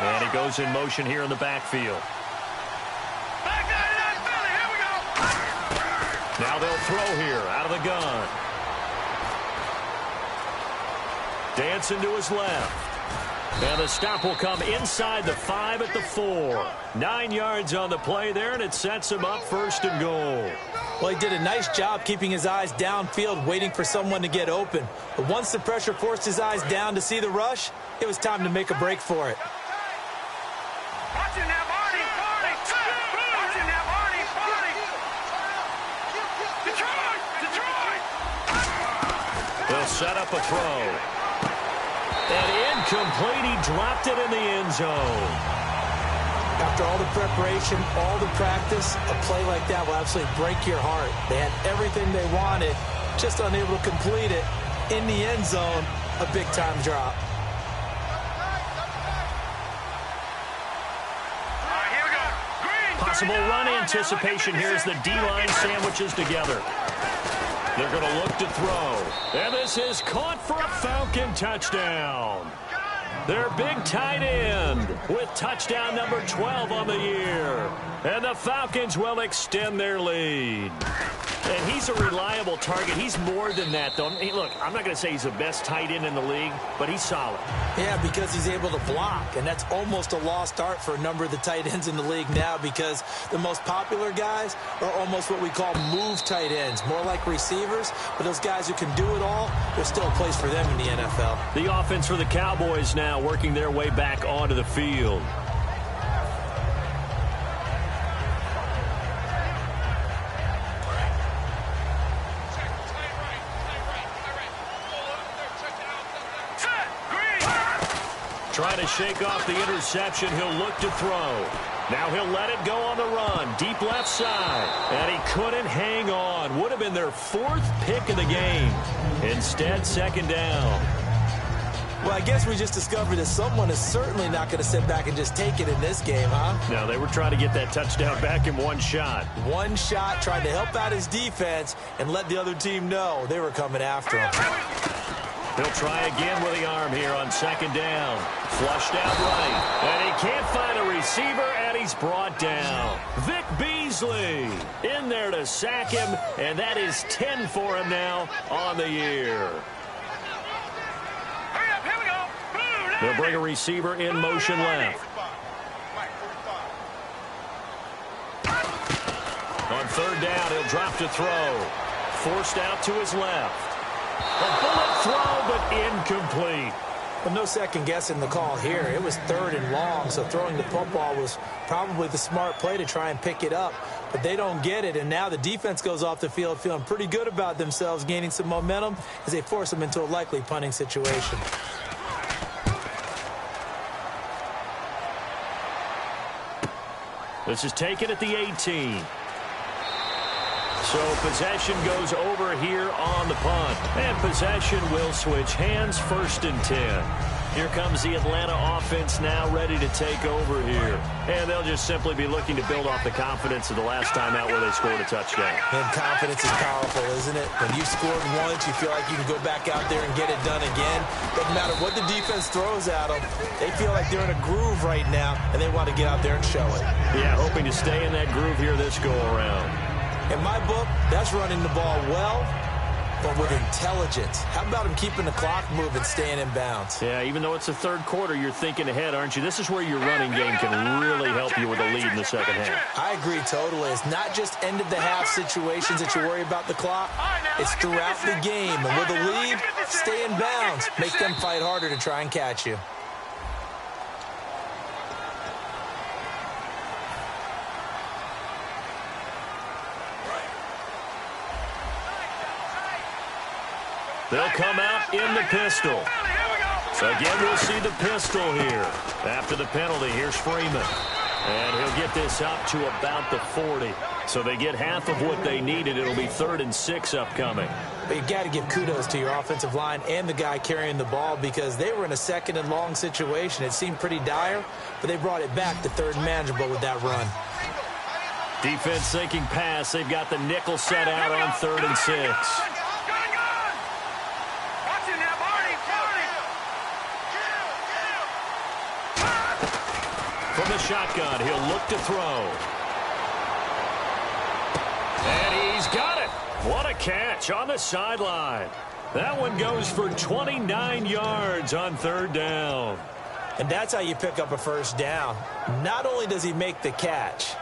And he goes in motion here in the backfield. Now they'll throw here out of the gun. Dancing to his left. And the stop will come inside the 5 at the 4. 9 yards on the play there, and it sets him up 1st and goal. Well, he did a nice job keeping his eyes downfield, waiting for someone to get open. But once the pressure forced his eyes down to see the rush, it was time to make a break for it. Watching that Barney, Barney. Watching that Barney, Barney. Detroit. They'll set up a throw. And incomplete. He dropped it in the end zone. After all the preparation, all the practice, a play like that will absolutely break your heart. They had everything they wanted, just unable to complete it. In the end zone, a big-time drop. Possible run anticipation here as the D-line sandwiches together. They're going to look to throw. And this is caught for a Falcon touchdown. Their big tight end with touchdown number 12 on the year. And the Falcons will extend their lead. And he's a reliable target. He's more than that, though. Hey, look, I'm not going to say he's the best tight end in the league, but he's solid. Yeah, because he's able to block, and that's almost a lost art for a number of the tight ends in the league now because the most popular guys are almost what we call move tight ends, more like receivers, but those guys who can do it all, there's still a place for them in the NFL. The offense for the Cowboys now working their way back onto the field. Trying to shake off the interception. He'll look to throw. Now he'll let it go on the run. Deep left side. And he couldn't hang on. Would have been their 4th pick of the game. Instead, 2nd down. Well, I guess we just discovered that someone is certainly not going to sit back and just take it in this game, huh? No, they were trying to get that touchdown back in one shot. One shot, trying to help out his defense and let the other team know they were coming after him. He'll try again with the arm here on 2nd down. Flushed out right. And he can't find a receiver, and he's brought down. Vic Beasley in there to sack him, and that is 10 for him now on the year. They'll bring a receiver in motion left. On 3rd down, he'll drop to throw. Forced out to his left. A bullet throw, but incomplete. But no second guessing the call here. It was 3rd and long, so throwing the football was probably the smart play to try and pick it up. But they don't get it, and now the defense goes off the field feeling pretty good about themselves, gaining some momentum as they force them into a likely punting situation. This is taken at the 18. So possession goes over here on the punt. And possession will switch hands, 1st and 10. Here comes the Atlanta offense now ready to take over here. And they'll just simply be looking to build off the confidence of the last time out where they scored a touchdown. And confidence is powerful, isn't it? When you scored once, you feel like you can go back out there and get it done again. Doesn't matter what the defense throws at them. They feel like they're in a groove right now, and they want to get out there and show it. Yeah, hoping to stay in that groove here this go-around. In my book, that's running the ball well, but with intelligence. How about him keeping the clock moving, staying in bounds? Yeah, even though it's the 3rd quarter, you're thinking ahead, aren't you? This is where your running game can really help you with a lead in the 2nd half. I agree totally. It's not just end-of-the-half situations that you worry about the clock. It's throughout the game. And with a lead, stay in bounds. Make them fight harder to try and catch you. They'll come out in the pistol. Again, we'll see the pistol here. After the penalty, here's Freeman. And he'll get this up to about the 40. So they get half of what they needed. It'll be 3rd and 6 upcoming. But you got to give kudos to your offensive line and the guy carrying the ball because they were in a 2nd and long situation. It seemed pretty dire, but they brought it back to 3rd and manageable with that run. Defense thinking pass. They've got the nickel set out on 3rd and 6. From the shotgun, he'll look to throw. And he's got it. What a catch on the sideline. That one goes for 29 yards on 3rd down. And that's how you pick up a 1st down. Not only does he make the catch,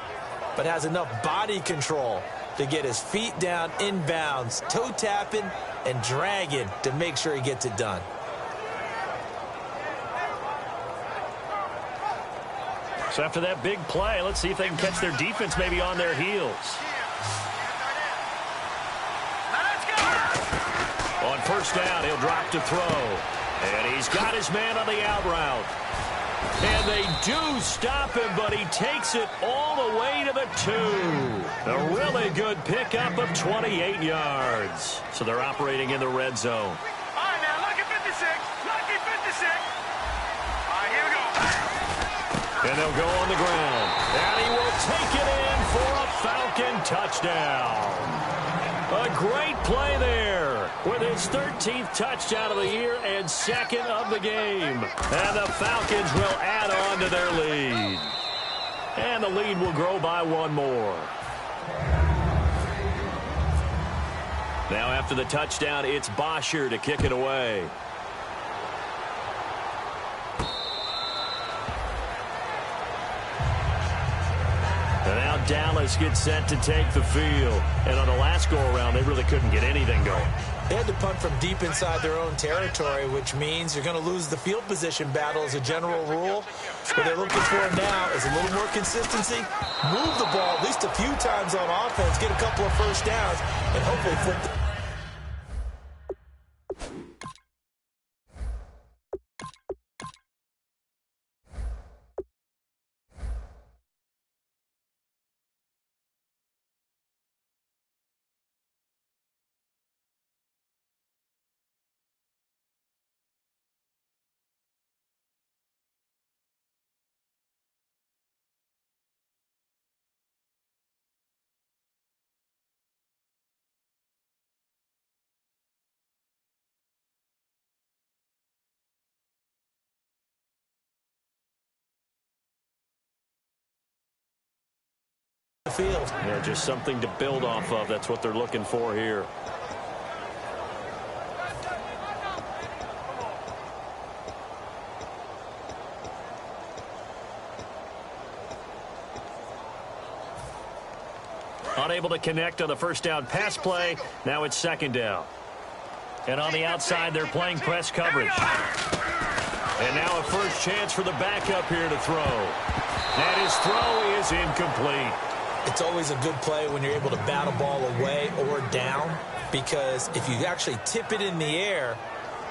but has enough body control to get his feet down inbounds, toe tapping and dragging to make sure he gets it done. So after that big play, let's see if they can catch their defense maybe on their heels. On 1st down, he'll drop to throw. And he's got his man on the out route. And they do stop him, but he takes it all the way to the 2. A really good pickup of 28 yards. So they're operating in the red zone. All right, now, lucky 56. Lucky 56. All right, here we go. And they'll go on the ground. And he will take it in for a Falcon touchdown. A great play there. with his 13th touchdown of the year and second of the game. And the Falcons will add on to their lead. And the lead will grow by one more. Now after the touchdown, it's Bosher to kick it away. And now Dallas gets set to take the field. And on the last go-around, they really couldn't get anything going. They had to punt from deep inside their own territory, which means you're going to lose the field position battle as a general rule. What they're looking for now is a little more consistency, move the ball at least a few times on offense, get a couple of first downs, and hopefully flip the field. Yeah, just something to build off of. That's what they're looking for here. Unable to connect on the first down pass play. Now it's second down. And on the outside, they're playing press coverage. And now a first chance for the backup here to throw. And his throw is incomplete. It's always a good play when you're able to bat a ball away or down, because if you actually tip it in the air,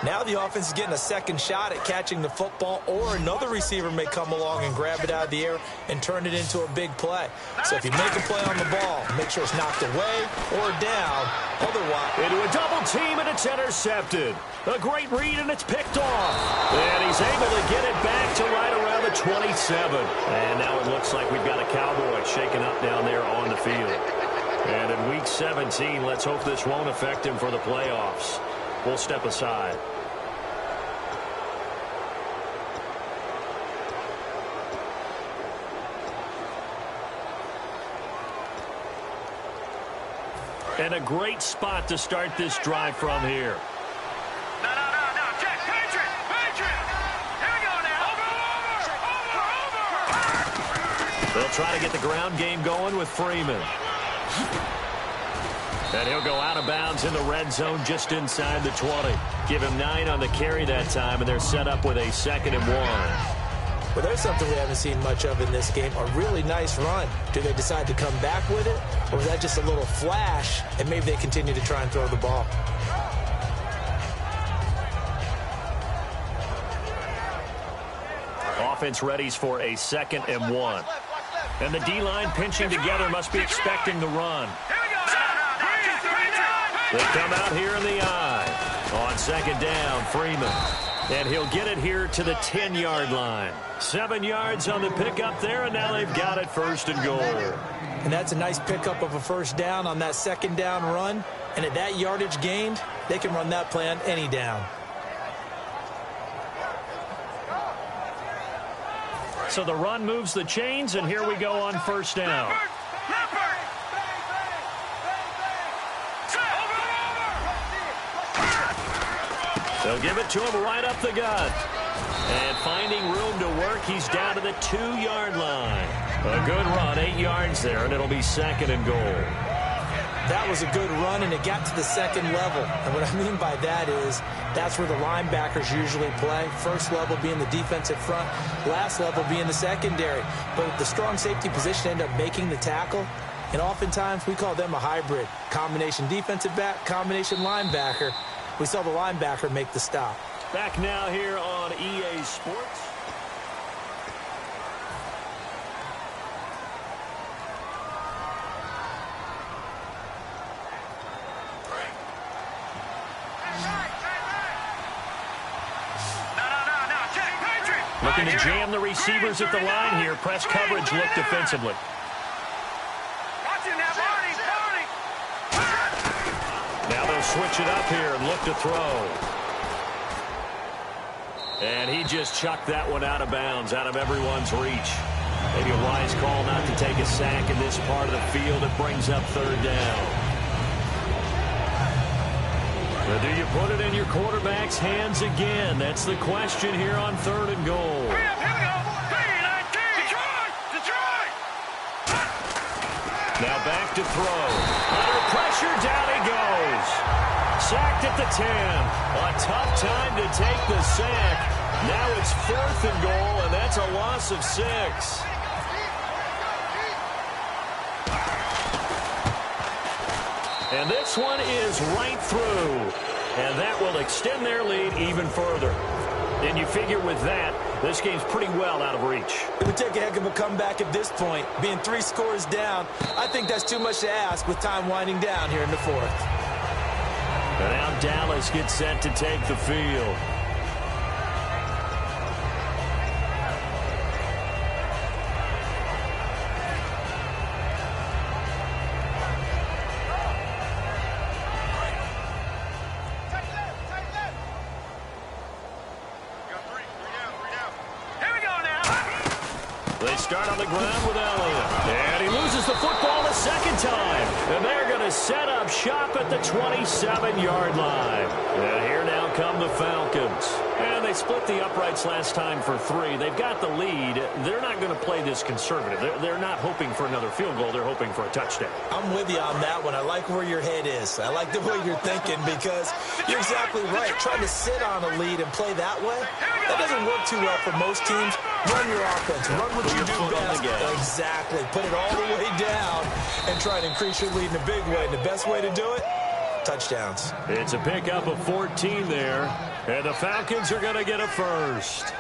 now the offense is getting a second shot at catching the football, or another receiver may come along and grab it out of the air and turn it into a big play. So if you make a play on the ball, make sure it's knocked away or down. Otherwise, into a double team, and it's intercepted. A great read, and it's picked off. And he's able to get it back to right around the 27. And now it looks like we've got a Cowboy shaken up down there on the field. And in Week 17, let's hope this won't affect him for the playoffs. We'll step aside. And a great spot to start this drive from here. No. Check. Patriot. Here we go now. Over. They'll try to get the ground game going with Freeman. And he'll go out of bounds in the red zone just inside the 20. Give him 9 on the carry that time, and they're set up with a 2nd and 1. Well, there's something we haven't seen much of in this game, a really nice run. Do they decide to come back with it, or was that just a little flash, and maybe they continue to try and throw the ball? Offense readies for a 2nd and 1. And the D-line pinching together must be expecting the run. They come out here in the eye. On 2nd down, Freeman. And he'll get it here to the 10-yard line. 7 yards on the pickup there, and now they've got it 1st and goal. And that's a nice pickup of a first down on that 2nd down run. And at that yardage gained, they can run that play on any down. So the run moves the chains, and here we go on 1st down. They'll give it to him right up the gut. And finding room to work, he's down to the 2-yard line. A good run, 8 yards there, and it'll be 2nd and goal. That was a good run, and it got to the 2nd level. And what I mean by that is that's where the linebackers usually play. First level being the defensive front, last level being the secondary. But the strong safety position ended up making the tackle. And oftentimes we call them a hybrid. Combination defensive back, combination linebacker. We saw the linebacker make the stop. Back now here on EA Sports. Looking to jam the receivers at the line here. Press coverage look defensively. Now they'll they'll switch it up here and look to throw. And he just chucked that one out of bounds, out of everyone's reach. Maybe a wise call not to take a sack in this part of the field. It brings up third down. But do you put it in your quarterback's hands again? That's the question here on third and goal. Here we go. Detroit! Now back to throw. Under pressure, down he goes. Sacked at the 10. A tough time to take the sack. Now it's fourth and goal, and that's a loss of 6. And this one is right through. And that will extend their lead even further. And you figure with that, this game's pretty well out of reach. It would take a heck of a comeback at this point. Being 3 scores down, I think that's too much to ask with time winding down here in the fourth. And now Dallas gets set to take the field. They start on the ground with Elliott. And he loses the football a second time. And they're going to set up shop at the 27-yard line. And here now come the Falcons. And they split the uprights last time for 3. They've got the lead. They're not going to play this conservative. They're not hoping for another field goal. They're hoping for a touchdown. I'm with you on that one. I like where your head is. I like the way you're thinking because you're exactly right. Trying to sit on a lead and play that way, that doesn't work too well for most teams. Run your offense. Run what you do best. Exactly. Put it all the way down and try to increase your lead in a big way. And the best way to do it, touchdowns. It's a pickup of 14 there. And the Falcons are going to get a first.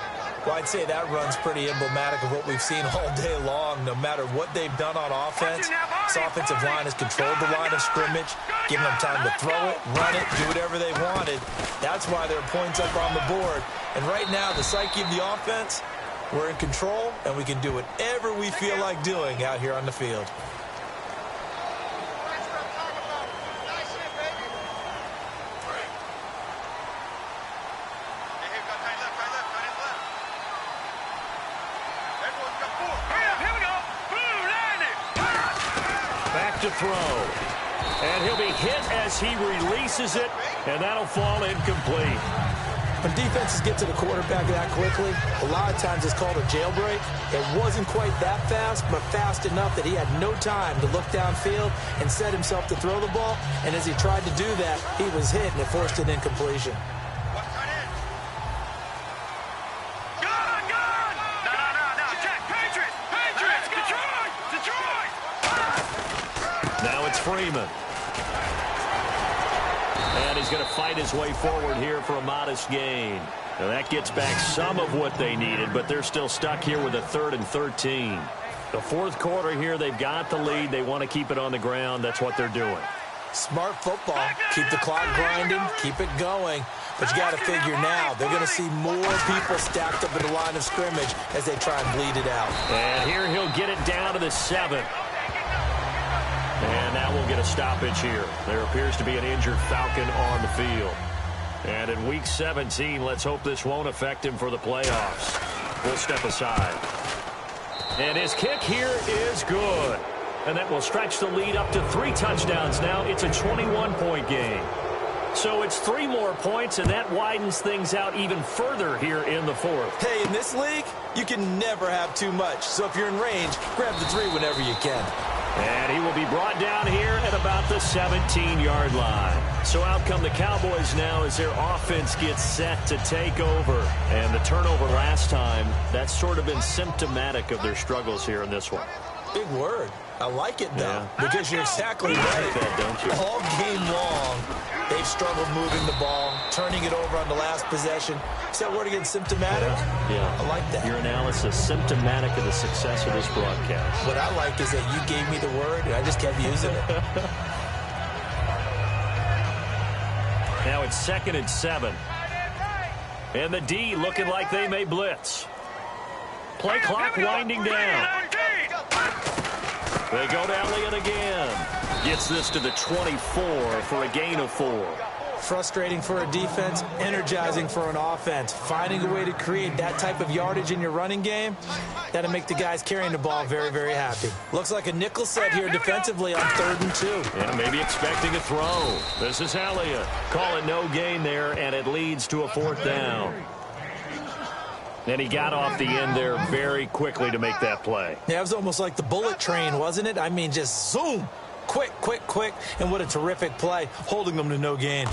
Well, I'd say that run's pretty emblematic of what we've seen all day long. No matter what they've done on offense, this offensive line has controlled the line of scrimmage, giving them time to throw it, run it, do whatever they wanted. That's why there are points up on the board. And right now, the psyche of the offense, we're in control, and we can do whatever we feel like doing out here on the field. Back to throw. And he'll be hit as he releases it, and that'll fall incomplete. When defenses get to the quarterback that quickly, a lot of times it's called a jailbreak. It wasn't quite that fast, but fast enough that he had no time to look downfield and set himself to throw the ball. And as he tried to do that, he was hit, and it forced an incompletion. Now it's Freeman. And he's going to fight his way forward here for a modest gain. And that gets back some of what they needed, but they're still stuck here with a 3rd and 13. The fourth quarter here, they've got the lead. They want to keep it on the ground. That's what they're doing. Smart football. Keep the clock grinding. Keep it going. But you got to figure now, they're going to see more people stacked up in the line of scrimmage as they try and bleed it out. And here he'll get it down to the 7. And now we'll get a stoppage here. There appears to be an injured Falcon on the field. And in Week 17, let's hope this won't affect him for the playoffs. We'll step aside. And his kick here is good. And that will stretch the lead up to 3 touchdowns now. It's a 21-point game. So it's 3 more points, and that widens things out even further here in the fourth. Hey, in this league, you can never have too much. So if you're in range, grab the 3 whenever you can. And he will be brought down here at about the 17-yard line. So out come the Cowboys now as their offense gets set to take over. And the turnover last time, that's sort of been symptomatic of their struggles here in this one. Big word. I like it, though, because you're exactly right. That, don't you? All game long, they've struggled moving the ball, turning it over on the last possession. Is that word again, symptomatic? Yeah. I like that. Your analysis, symptomatic of the success of this broadcast. What I like is that you gave me the word, and I just kept using it. Now it's 2nd and 7. And the D looking like they may blitz. Play clock winding down. They go to Elliott again. Gets this to the 24 for a gain of 4. Frustrating for a defense, energizing for an offense. Finding a way to create that type of yardage in your running game, that'll make the guys carrying the ball very, very happy. Looks like a nickel set here defensively on 3rd and 2. Yeah, maybe expecting a throw. This is Elliott. Call it no gain there, and it leads to a 4th down. And he got off the end there very quickly to make that play. Yeah, it was almost like the bullet train, wasn't it? I mean, just zoom. Quick, quick, quick. And what a terrific play, holding them to no gain.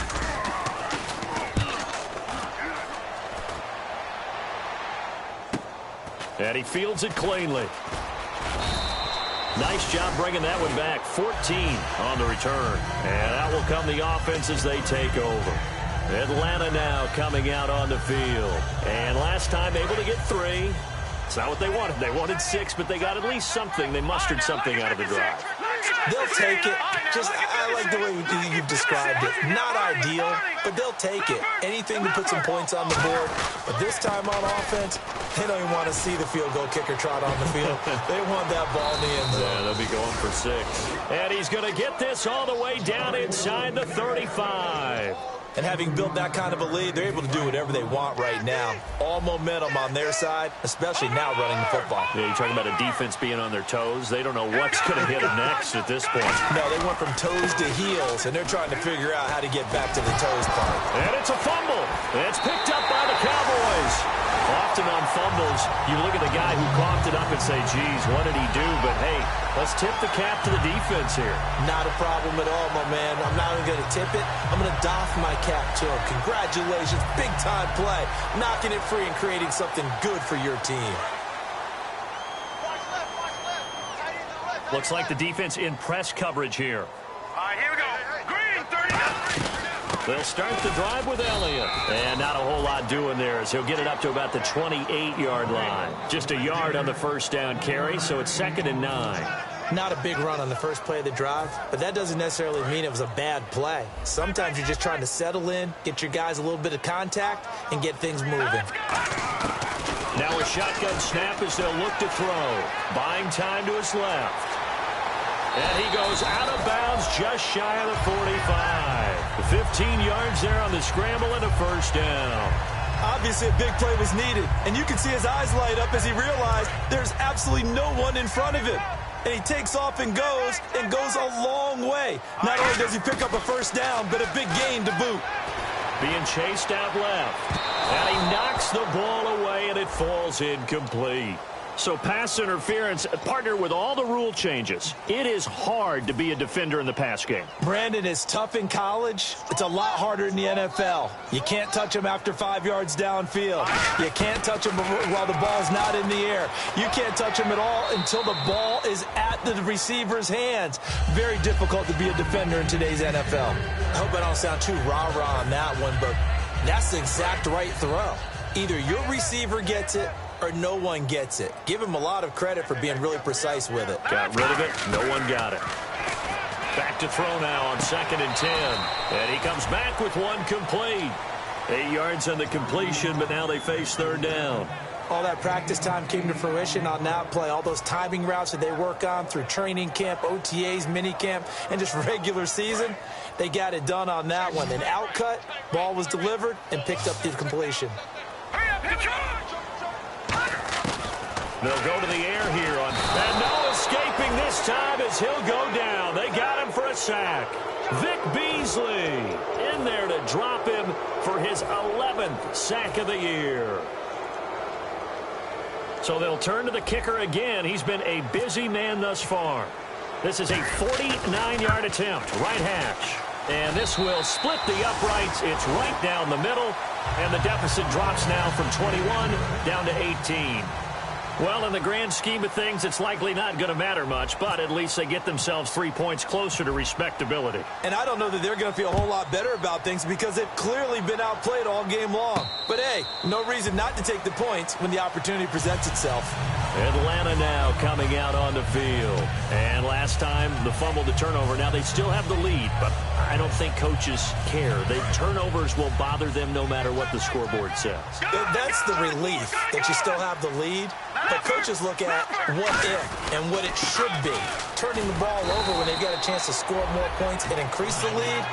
And he fields it cleanly. Nice job bringing that one back. 14 on the return. And that will come the offense as they take over. Atlanta now coming out on the field. And last time able to get 3. It's not what they wanted. They wanted 6, but they got at least something. They mustered something out of the drive. They'll take it. I like the way you've described it. Not ideal, but they'll take it. Anything to put some points on the board. But this time on offense, they don't even want to see the field goal kicker trot on the field. They want that ball in the end zone. Yeah, they'll be going for 6. And he's going to get this all the way down inside the 35. And having built that kind of a lead, they're able to do whatever they want right now. All momentum on their side, especially now running the football. Yeah, you're talking about a defense being on their toes. They don't know what's going to hit them next at this point. No, they went from toes to heels, and they're trying to figure out how to get back to the toes part. And it's a fumble. It's picked up by the Cowboys. Often on fumbles, you look at the guy who coughed it up and say, geez, what did he do? But, hey, let's tip the cap to the defense here. Not a problem at all, my man. I'm not even going to tip it. I'm going to doff my cap to him. Congratulations. Big-time play. Knocking it free and creating something good for your team. Looks like the defense in press coverage here. All right, here we go. Green, 39. They'll start the drive with Elliott. And not a whole lot doing there as he'll get it up to about the 28-yard line. Just a yard on the first down carry, so it's 2nd and 9. Not a big run on the first play of the drive, but that doesn't necessarily mean it was a bad play. Sometimes you're just trying to settle in, get your guys a little bit of contact, and get things moving. Now a shotgun snap as they'll look to throw. Buying time to his left. And he goes out of bounds just shy of the 45. 15 yards there on the scramble and a first down. Obviously, a big play was needed, and you can see his eyes light up as he realized there's absolutely no one in front of him. And he takes off and goes a long way. Not only does he pick up a first down, but a big gain to boot. Being chased out left. And he knocks the ball away, and it falls incomplete. So pass interference, partner with all the rule changes. It is hard to be a defender in the pass game. Brandon, is tough in college. It's a lot harder in the NFL. You can't touch him after 5 yards downfield. You can't touch him while the ball's not in the air. You can't touch him at all until the ball is at the receiver's hands. Very difficult to be a defender in today's NFL. I hope I don't sound too rah-rah on that one, but that's the exact right throw. Either your receiver gets it or no one gets it. Give him a lot of credit for being really precise with it. Got rid of it. No one got it. Back to throw now on 2nd and 10. And he comes back with one complete. 8 yards on the completion, but now they face 3rd down. All that practice time came to fruition on that play. All those timing routes that they work on through training camp, OTAs, minicamp, and just regular season, they got it done on that one. An outcut, ball was delivered, and picked up the completion. They'll go to the air here on, and no escaping this time as he'll go down. They got him for a sack. Vic Beasley in there to drop him for his 11th sack of the year. So they'll turn to the kicker again. He's been a busy man thus far. This is a 49-yard attempt, right hash. And this will split the uprights. It's right down the middle. And the deficit drops now from 21 down to 18. Well, in the grand scheme of things, it's likely not going to matter much, but at least they get themselves 3 points closer to respectability. And I don't know that they're going to feel a whole lot better about things because they've clearly been outplayed all game long. But, hey, no reason not to take the points when the opportunity presents itself. Atlanta now coming out on the field. And last time, the fumble to turnover. Now they still have the lead, but I don't think coaches care. The turnovers will bother them no matter what the scoreboard says. That's the relief that you still have the lead. But coaches look at what if and what it should be. Turning the ball over when they've got a chance to score more points and increase the lead,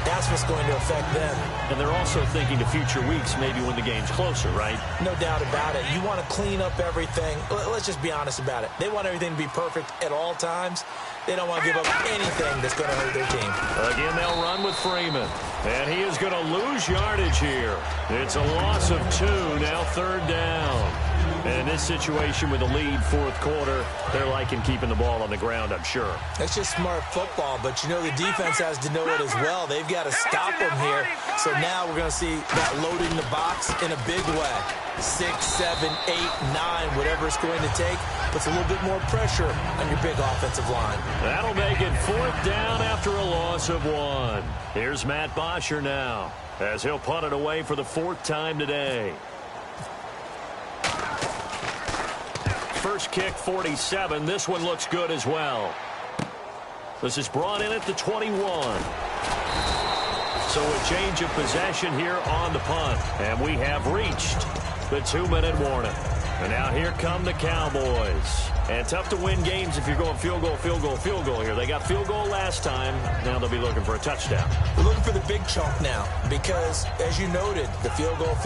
that's what's going to affect them. And they're also thinking to future weeks, maybe when the game's closer, right? No doubt about it. You want to clean up everything. Let's just be honest about it. They want everything to be perfect at all times. They don't want to give up anything that's going to hurt their team. Again, they'll run with Freeman. And he is going to lose yardage here. It's a loss of 2, now 3rd down. And in this situation with the lead, 4th quarter, they're liking keeping the ball on the ground, I'm sure. It's just smart football, but you know the defense has to know it as well. They've got to stop them here. So now we're going to see that loading the box in a big way. 6, 7, 8, 9, whatever it's going to take, puts a little bit more pressure on your big offensive line. That'll make it 4th down after a loss of 1. Here's Matt Bosher now, as he'll punt it away for the 4th time today. First kick, 47. This one looks good as well. This is brought in at the 21. So a change of possession here on the punt. And we have reached the 2-minute warning. And now here come the Cowboys. And tough to win games if you're going field goal, field goal, field goal here. They got field goal last time. Now they'll be looking for a touchdown. We're looking for the big chunk now because, as you noted, the field goal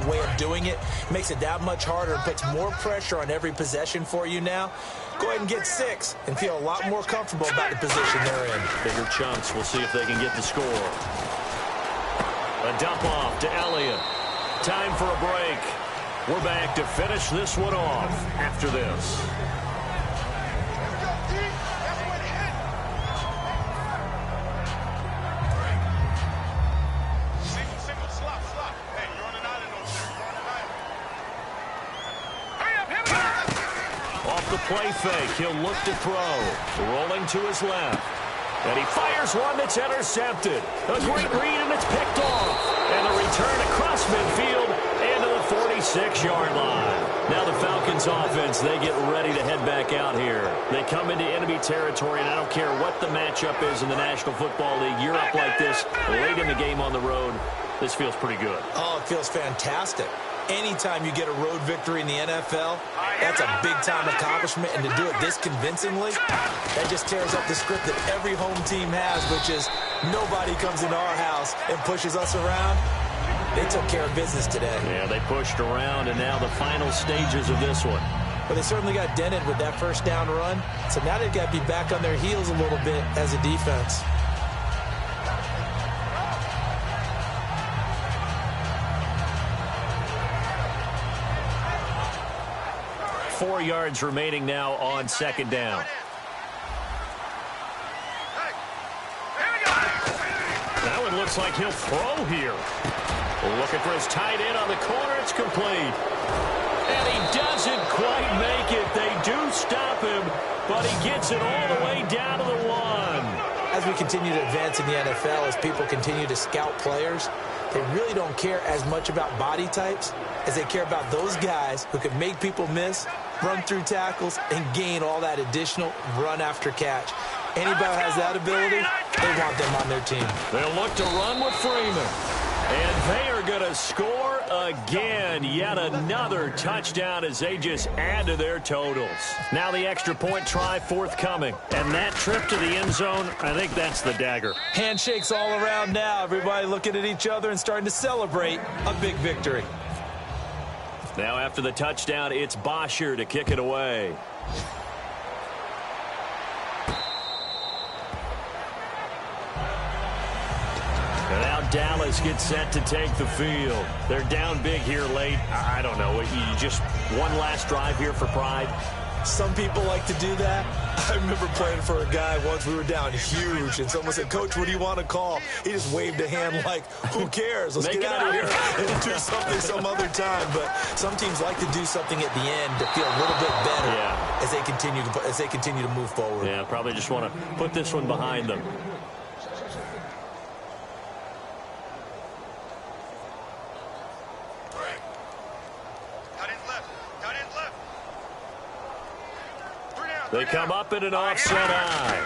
way of doing it makes it that much harder and puts more pressure on every possession for you now. Go ahead and get 6 and feel a lot more comfortable about the position they're in. Bigger chunks. We'll see if they can get the score. A dump off to Elliott. Time for a break. We're back to finish this one off after this. Single, slop. Hey, you're on an island over there. You're on an island. Hurry up. Off the play fake, he'll look to throw. Rolling to his left. And he fires one that's intercepted. A great read, and it's picked off. And a return across midfield into the 46-yard line. Now the Falcons offense, they get ready to head back out here. They come into enemy territory, and I don't care what the matchup is in the National Football League. You're up like this late in the game on the road. This feels pretty good. Oh, it feels fantastic. Anytime you get a road victory in the NFL, that's a big-time accomplishment, and to do it this convincingly, that just tears up the script that every home team has, which is nobody comes into our house and pushes us around. They took care of business today. Yeah, they pushed around, and now the final stages of this one. But they certainly got dented with that first down run, so now they've got to be back on their heels a little bit as a defense. 4 yards remaining now on 2nd down. That one looks like he'll throw here. Looking for his tight end on the corner. It's complete. And he doesn't quite make it. They do stop him, but he gets it all the way down to the 1. As we continue to advance in the NFL, as people continue to scout players, they really don't care as much about body types as they care about those guys who can make people miss, run through tackles, and gain all that additional run after catch. Anybody who has that ability, they want them on their team. They'll look to run with Freeman. And they are going to score again. Yet another touchdown as they just add to their totals. Now the extra point try forthcoming. And that trip to the end zone, I think that's the dagger. Handshakes all around now. Everybody looking at each other and starting to celebrate a big victory. Now after the touchdown, it's Bosher to kick it away. And now Dallas gets set to take the field. They're down big here late. I don't know. You just one last drive here for pride. Some people like to do that. I remember playing for a guy once. We were down huge, and someone said, "Coach, what do you want to call?" He just waved a hand like, who cares? Let's get out of here and do something some other time. But some teams like to do something at the end to feel a little bit better as they continue to move forward. Yeah, probably just want to put this one behind them. They come up in an offset eye.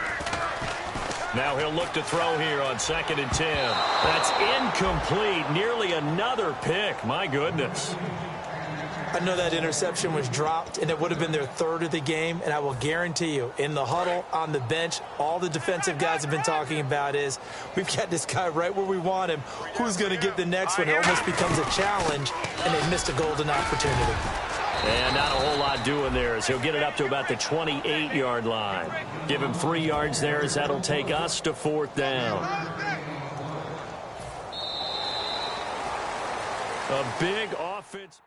Now he'll look to throw here on 2nd and 10. That's incomplete. Nearly another pick. My goodness. I know that interception was dropped, and it would have been their third of the game, and I will guarantee you, in the huddle, on the bench, all the defensive guys have been talking about is, we've got this guy right where we want him. Who's going to get the next one? It almost becomes a challenge, and they missed a golden opportunity. And not a whole lot doing there as he'll get it up to about the 28-yard line. Give him 3 yards there as that'll take us to 4th down. A big offense.